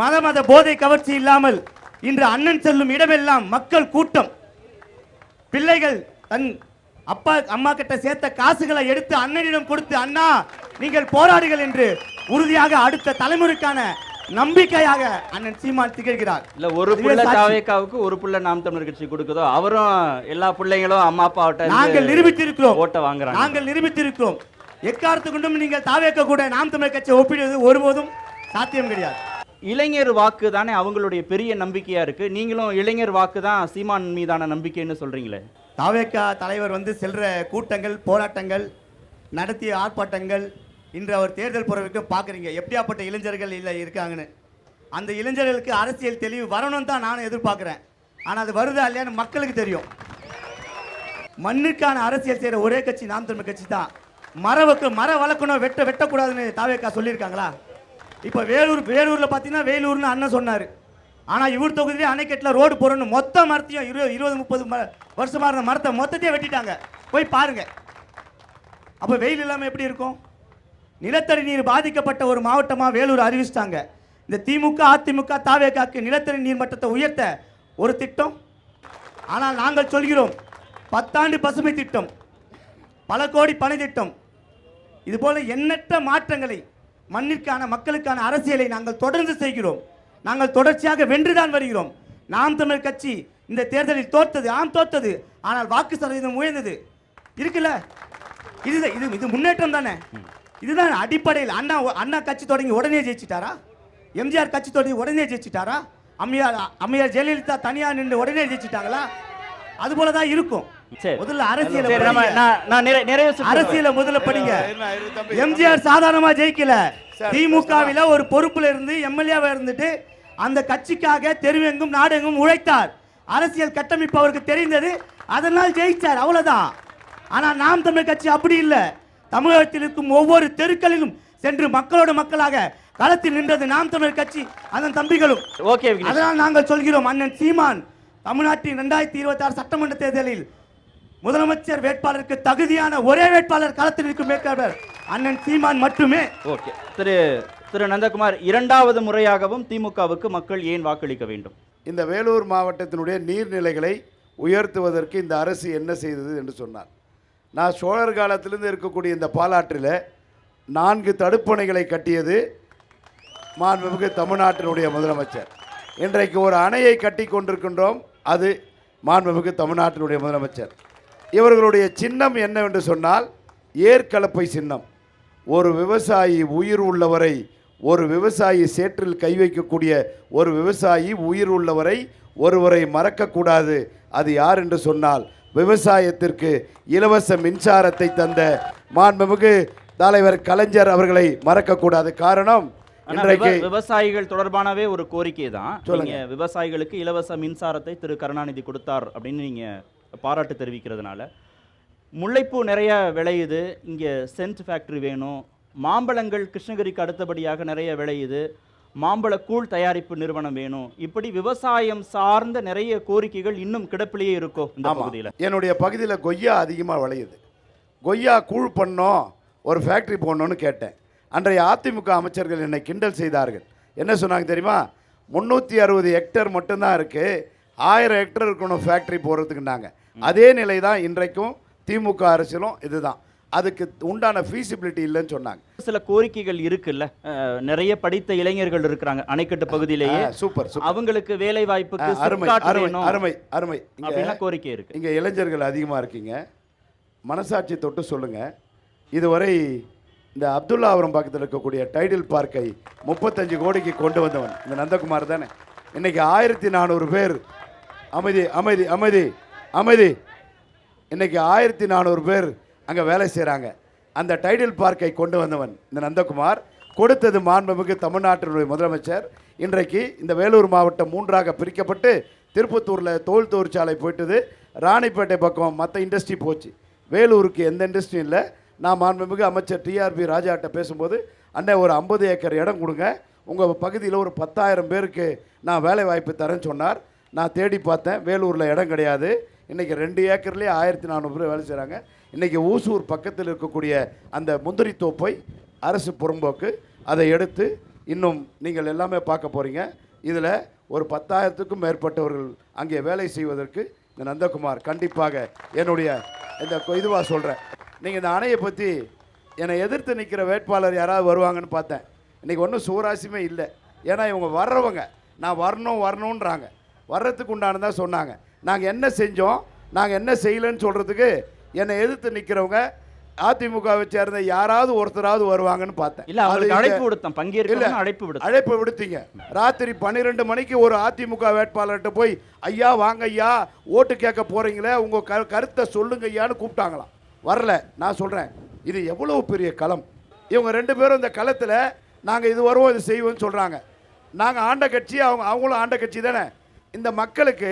மத போதை கவர்ச்சி இல்லாமல் இன்று அண்ணன் செல்லும் இடமெல்லாம் மக்கள் கூட்டம். பிள்ளைகள் தன் அப்பா அம்மா கிட்ட சேர்த்த காசுகளை எடுத்து அண்ணனிடம் கொடுத்து, அண்ணா நீங்கள் போராடுகள் என்று உறுதியாக அடுத்த தலைமுறைக்கான நம்பிக்கையாக அண்ணன் சீமான் திகழ்கிறார். இல்ல ஒரு புள்ள தாவேக்காவுக்கு ஒரு புள்ள நாம் தமிழர் கட்சி கொடுக்குதோ, அவரும் எல்லா பிள்ளைங்களும் அம்மா அப்பாவிட்ட நாங்கள் நிரூபித்திருக்கிறோம். ஓட்ட வாங்குறாங்க. நாங்கள் நிரூபித்திருக்கிறோம். எக்காரத்து கொண்டும் நீங்கள் தாவேக்க கூட நாம் தமிழர் கட்சியை ஒப்பிடுவது ஒருபோதும் சாத்தியம் கிடையாது. இளைஞர் வாக்கு தானே அவங்களுடைய பெரிய நம்பிக்கையா இருக்கு. நீங்களும் இளைஞர் வாக்கு தான் சீமான் மீதான நம்பிக்கைன்னு சொல்றீங்களே. தாவேக்கா தலைவர் செல்ற கூட்டங்கள், போராட்டங்கள், நடத்திய ஆர்ப்பாட்டங்கள், இன்று அவர் தேர்தல் போறதுக்கு பார்க்குறீங்க எப்படியாப்பட்ட இளைஞர்கள் இல்லை இருக்காங்கன்னு. அந்த இளைஞர்களுக்கு அரசியல் தெளிவு வரணும் தான் நானும் எதிர்பார்க்குறேன். ஆனால் அது வருதா இல்லையான்னு மக்களுக்கு தெரியும். மண்ணுக்கான அரசியல் செய்கிற ஒரே கட்சி நாம் தமிழர் கட்சி தான். மரம் வளர்க்கணும், வெட்டக்கூடாதுன்னு தாவேக்கா சொல்லியிருக்காங்களா? இப்போ வேலூரில் பார்த்தீங்கன்னா வேலூர்னு அண்ணன் சொன்னார். ஆனால் இவர் தொகுதியிலே அணைக்கட்டில் ரோடு போகிறோன்னு மொத்த மரத்தையும் 20-30 வருஷமாக இருந்த மரத்தை மொத்தத்தையே வெட்டிட்டாங்க. போய் பாருங்க. அப்போ வெயில் இல்லாமல் எப்படி இருக்கும்? நிலத்தடி நீர் பாதிக்கப்பட்ட ஒரு மாவட்டமாக வேலூர் அறிவிச்சிட்டாங்க. இந்த திமுக அதிமுக தாவேக்காக்கு நிலத்தடி நீர் மட்டத்தை உயர்த்த ஒரு திட்டம். ஆனால் நாங்கள் சொல்கிறோம் 10 ஆண்டு பசுமை திட்டம், பல கோடி பணி திட்டம், இதுபோல எண்ணற்ற மாற்றங்களை மண்ணிற்கான மக்களுக்கான அரசியலை நாங்கள் தொடர்ந்து செய்கிறோம். நாங்கள் தொடர்ச்சியாக வென்றுதான் வருகிறோம். நாம் தமிழர் கட்சி இந்த தேர்தலில் தோற்றது, தோற்றது. ஆனால் வாக்கு சதவீதம் உயர்ந்தது இருக்குல்ல. இது முன்னேற்றம் தானே. இதுதான் அடிப்படையில். அண்ணா கட்சி தொடங்கி உடனே ஜெயிச்சிட்டாரா? எம்ஜிஆர் கட்சி தொடங்கி உடனே ஜெயிச்சிட்டாரா? அம்மையார் ஜெயலலிதா தனியா நின்று உடனே ஜெயிச்சிட்டாங்களா? அது போலதான் இருக்கும். முதல்ல அரசியல முதல்ல படிங்க. எம்ஜிஆர் சாதாரணமா ஜெயிக்கல. திமுகவில ஒரு பொறுப்புல இருந்து எம்எல்ஏவா இருந்துட்டு அந்த கட்சிக்காக தெருவெங்கும் நாடெங்கும் உழைத்தார். அரசியல் கட்டமைப்பு அவருக்கு தெரிந்தது, அதனால் ஜெயிச்சார், அவ்வளவுதான். ஆனா நாம் தமிழர் கட்சி அப்படி இல்லை. தமிழகத்தில் இருக்கும் ஒவ்வொரு தெருக்களிலும் சென்று மக்களோட மக்களாக களத்தில் நின்றது நாம் தமிழர் கட்சி, அதன் தம்பிகளும். அதனால் நாங்கள் சொல்கிறோம், அண்ணன் சீமான் தமிழ்நாட்டின் 2026 சட்டமன்ற தேர்தலில் முதலமைச்சர் வேட்பாளருக்கு தகுதியான ஒரே வேட்பாளர் களத்தில் இருக்கும் வேட்பாளர் அண்ணன் சீமான் மட்டுமே. ஓகே. திரு நந்தகுமார், இரண்டாவது முறையாகவும் திமுகவுக்கு மக்கள் ஏன் வாக்களிக்க வேண்டும்? இந்த வேலூர் மாவட்டத்தினுடைய நீர்நிலைகளை உயர்த்துவதற்கு இந்த அரசு என்ன செய்தது என்று சொன்னார். நான் சோழர் காலத்திலிருந்து இருக்கக்கூடிய இந்த பாலாற்றில் 4 தடுப்பணைகளை கட்டியது மாண்புமிகு தமிழ்நாட்டினுடைய முதலமைச்சர். இன்றைக்கு ஒரு அணையை கட்டி கொண்டிருக்கின்றோம், அது மாண்புமிகு தமிழ்நாட்டினுடைய முதலமைச்சர். இவர்களுடைய சின்னம் என்னவென்று சொன்னால் ஏற்கலப்பை சின்னம். ஒரு விவசாயி உயிர் உள்ளவரை, ஒரு விவசாயி சேற்றில் கை வைக்கக்கூடிய ஒரு விவசாயி உயிர் உள்ளவரை ஒருவரை மறக்கக்கூடாது. அது யார் என்று சொன்னால் விவசாயத்திற்கு இலவச மின்சாரத்தை தந்த மாண்புமிகு தலைவர் கலைஞர் அவர்களை மறக்கக்கூடாது. காரணம், இன்றைக்கு விவசாயிகள் தொடர்பானவே ஒரு கோரிக்கை தான். நீங்க விவசாயிகளுக்கு இலவச மின்சாரத்தை திரு கருணாநிதி கொடுத்தார் அப்படின்னு நீங்க பாராட்டு தெரிவிக்கிறதுனால, முல்லைப்பூ நிறைய விளையுது, இங்கே சென்ட் ஃபேக்ட்ரி வேணும், மாம்பழங்கள் கிருஷ்ணகிரிக்கு அடுத்தபடியாக நிறைய விளையுது, மாம்பழ கூழ் தயாரிப்பு நிறுவனம் வேணும், இப்படி விவசாயம் சார்ந்த நிறைய கோரிக்கைகள் இன்னும் கிடப்பிலேயே இருக்கோ இந்த பகுதியில்? என்னுடைய பகுதியில் கொய்யா அதிகமாக விளையுது. கொய்யா கூழ் பண்ணோம், ஒரு ஃபேக்ட்ரி போடணும்னு கேட்டேன். அன்றைய அதிமுக அமைச்சர்கள் என்னை கிண்டல் செய்தார்கள். என்ன சொன்னாங்க தெரியுமா? 360 ஹெக்டேர் மட்டும்தான் இருக்குது, 1000 ஹெக்டேர் இருக்கணும் ஃபேக்ட்ரி போகிறதுக்குன்னாங்க. அதே நிலை தான் இன்றைக்கும் திமுக அரசியலும் இதுதான். அதுக்கு உண்டான ஃபீசிபிலிட்டி இல்லைன்னு சொன்னாங்க. சில கோரிக்கைகள் இருக்குல்ல, நிறைய படித்த இளைஞர்கள் இருக்கிறாங்க அணைக்கட்டு பகுதியிலேயே. சூப்பர். அவங்களுக்கு வேலை வாய்ப்புக்கு அருமை கோரிக்கை இருக்கு. இங்கே இளைஞர்கள் அதிகமாக இருக்கீங்க, மனசாட்சி தொட்டு சொல்லுங்க. இதுவரை இந்த அப்துல்லாபுரம் பக்கத்தில் இருக்கக்கூடிய டைடில் பார்க்கை 35 கோடிக்கு கொண்டு வந்தவன் இந்த நந்தகுமார் தானே. இன்னைக்கு 1400 பேர், அமைதி அமைதி அமைதி அமைதி, இன்னைக்கு 1400 பேர் அங்கே வேலை செய்கிறாங்க. அந்த டைடில் பார்க்கை கொண்டு வந்தவன் இந்த நந்தகுமார், கொடுத்தது மாண்புமிகு தமிழ்நாட்டினுடைய முதலமைச்சர். இன்றைக்கு இந்த வேலூர் மாவட்டம் 3ஆக பிரிக்கப்பட்டு திருப்பத்தூரில் தோல் தொழிற்சாலை போயிட்டது, ராணிப்பேட்டை பக்கம் மற்ற இண்டஸ்ட்ரி போச்சு, வேலூருக்கு எந்த இண்டஸ்ட்ரியும் இல்லை. நான் மாண்புமிகு அமைச்சர் டிஆர்பி ராஜாட்ட பேசும்போது, அண்ணன் ஒரு 50 ஏக்கர் இடம் கொடுங்க, உங்கள் பகுதியில் ஒரு 10,000 பேருக்கு நான் வேலை வாய்ப்பு தரேன்னு சொன்னார். நான் தேடி பார்த்தேன், வேலூரில் இடம் கிடையாது. இன்றைக்கி 2 ஏக்கர்லேயே 1400 பேர் வேலை செய்கிறாங்க. இன்றைக்கி ஊசூர் பக்கத்தில் இருக்கக்கூடிய அந்த முந்திரி தோப்பை அரசு புறம்போக்கு அதை எடுத்து இன்னும் நீங்கள் எல்லாமே பார்க்க போகிறீங்க. இதில் ஒரு 10,000க்கும் மேற்பட்டவர்கள் அங்கே வேலை செய்வதற்கு இந்த நந்தகுமார் கண்டிப்பாக என்னுடைய இந்த இதுவாக சொல்கிறேன். நீங்கள் இந்த அணையை பற்றி என்னை எதிர்த்து நிற்கிற வேட்பாளர் யாராவது வருவாங்கன்னு பார்த்தேன். இன்றைக்கி ஒன்றும் சுவராசியமே இல்லை. ஏன்னா இவங்க வர்றவங்க நான் வரணுன்றாங்க. வர்றதுக்கு உண்டானதான் சொன்னாங்க. நாங்கள் என்ன செஞ்சோம், நாங்கள் என்ன செய்யலைன்னு சொல்கிறதுக்கு என்னை எதிர்த்து நிற்கிறவங்க அதிமுகவை சேர்ந்த யாராவது ஒருத்தராவது வருவாங்கன்னு பார்த்தேன். இல்ல அவங்களுக்கு அழைப்பு விடுத்தோம், பங்கேற்க அழைப்பு விடுத்தீங்க. ராத்திரி 12 மணிக்கு ஒரு அதிமுக வேட்பாளர்கிட்ட போய் ஐயா வாங்க ஐயா ஓட்டு கேட்க போறீங்களே, உங்க கருத்தை சொல்லுங்க ஐயான்னு கூப்பிட்டாங்களாம். வரல. நான் சொல்றேன், இது எவ்வளவு பெரிய களம். இவங்க 2 பேரும் இந்த களத்தில் நாங்கள் இது வருவோம் இது செய்வோம்னு சொல்கிறாங்க. நாங்கள் ஆண்ட கட்சி, அவங்களும் ஆண்ட கட்சி தானே. இந்த மக்களுக்கு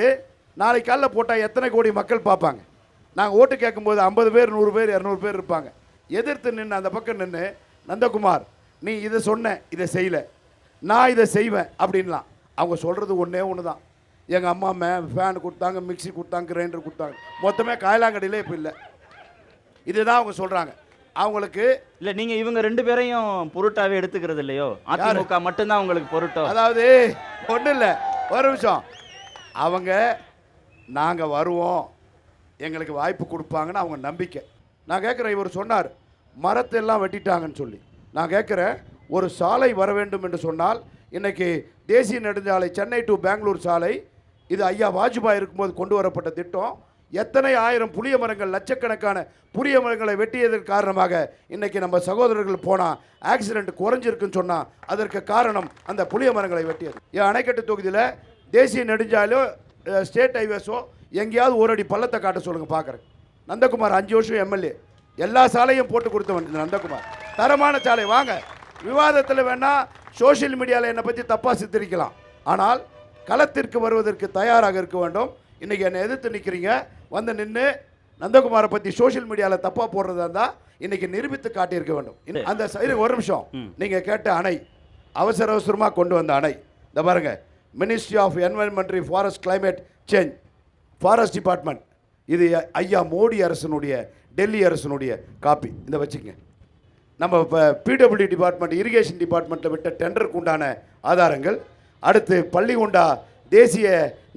நாளைக்கு காலைல போட்டால் எத்தனை கோடி மக்கள் பார்ப்பாங்க? நாங்கள் ஓட்டு கேட்கும்போது 50 பேர் 100 பேர் 200 பேர் இருப்பாங்க. எதிர்த்து நின்று அந்த பக்கம் நின்று நந்தகுமார் நீ இதை சொன்ன இதை செய்யலை, நான் இதை செய்வேன் அப்படின்லாம். அவங்க சொல்கிறது ஒன்றே ஒன்று தான். எங்கள் அம்மா ஃபேன் கொடுத்தாங்க, மிக்சி கொடுத்தாங்க, கிரைண்டர் கொடுத்தாங்க, மொத்தமே காயலாங்கடியிலே இப்போ இல்லை. இதுதான் அவங்க சொல்கிறாங்க. அவங்களுக்கு இல்லை நீங்கள் இவங்க 2 பேரையும் பொருட்டாவே எடுத்துக்கிறது இல்லையோ? அதிமுக மட்டும்தான் உங்களுக்கு பொருட்டோ? அதாவது ஒன்றும் இல்லை, ஒரு நிமிஷம். அவங்க நாங்கள் வருவோம், எங்களுக்கு வாய்ப்பு கொடுப்பாங்கன்னு அவங்க நம்பிக்கை. நான் கேட்குறேன், இவர் சொன்னார் மரத்தை எல்லாம் வெட்டிட்டாங்கன்னு சொல்லி. நான் கேட்குறேன், ஒரு சாலை வர வேண்டும் என்று சொன்னால் இன்றைக்கி தேசிய நெடுஞ்சாலை சென்னை டு பெங்களூர் சாலை, இது ஐயா வாஜ்பாய் இருக்கும்போது கொண்டு வரப்பட்ட திட்டம். எத்தனை ஆயிரம் புளிய மரங்கள், லட்சக்கணக்கான புளிய மரங்களை வெட்டியதற்கு காரணமாக இன்றைக்கி நம்ம சகோதரர்கள் போனால் ஆக்சிடென்ட் குறைஞ்சிருக்குன்னு சொன்னால் அதற்கு காரணம் அந்த புளிய மரங்களை வெட்டியது. என் அணைக்கட்டு தொகுதியில் தேசிய நெடுஞ்சாலையோ ஸ்டேட் ஹைவேஸோ எங்கேயாவது ஒரு அடி பள்ளத்தை காட்ட சொல்லுங்கள் பார்க்குறேன். நந்தகுமார் 5 வருஷம் எம்எல்ஏ, எல்லா சாலையும் போட்டு கொடுத்தவன் இந்த நந்தகுமார். தரமான சாலை. வாங்க விவாதத்தில் வேணால் சோஷியல் மீடியாவில் என்னை பற்றி தப்பாக சித்தரிக்கலாம், ஆனால் களத்திற்கு வருவதற்கு தயாராக இருக்க வேண்டும். இன்றைக்கி என்னை எதிர்த்து நிற்கிறீங்க, வந்து நின்று நந்தகுமாரை பற்றி சோஷியல் மீடியாவில் தப்பாக போடுறதா இருந்தால் இன்றைக்கி நிரூபித்து காட்டியிருக்க வேண்டும். அந்த ஒரு நிமிஷம், நீங்கள் கேட்ட அணை, அவசரமாக கொண்டு வந்த அணை, இந்த பாருங்கள், ministry of environment, forest, climate change, forest department. இது ஐயா மோடி அரசனுடைய, டெல்லி அரசனுடைய காப்பி. இந்த வச்சுக்கங்க. நம்ம இப்போ பிடபிள்யூ டிபார்ட்மெண்ட், இரிகேஷன் டிபார்ட்மெண்ட்டில் விட்ட டெண்டருக்கு உண்டான ஆதாரங்கள். அடுத்து பள்ளிகுண்டா தேசிய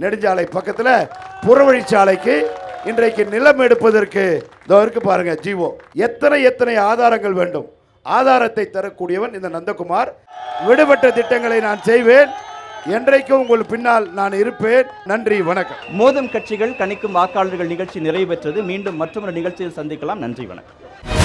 நெடுஞ்சாலை பக்கத்தில் புறவழிச்சாலைக்கு இன்றைக்கு நிலம் எடுப்பதற்கு இதோ இருக்கு பாருங்க ஜீவோ. எத்தனை ஆதாரங்கள் வேண்டும். ஆதாரத்தை தரக்கூடியவன் இந்த நந்தகுமார். விடுபட்ட திட்டங்களை நான் செய்வேன், என்றைக்கும் உங்கள் பின்னால் நான் இருப்பேன். நன்றி, வணக்கம். மோதும் கட்சிகள் கணிக்கும் வாக்காளர்கள் நிகழ்ச்சி நிறைவு பெற்றது. மீண்டும் மற்றொரு நிகழ்ச்சியில் சந்திக்கலாம். நன்றி, வணக்கம்.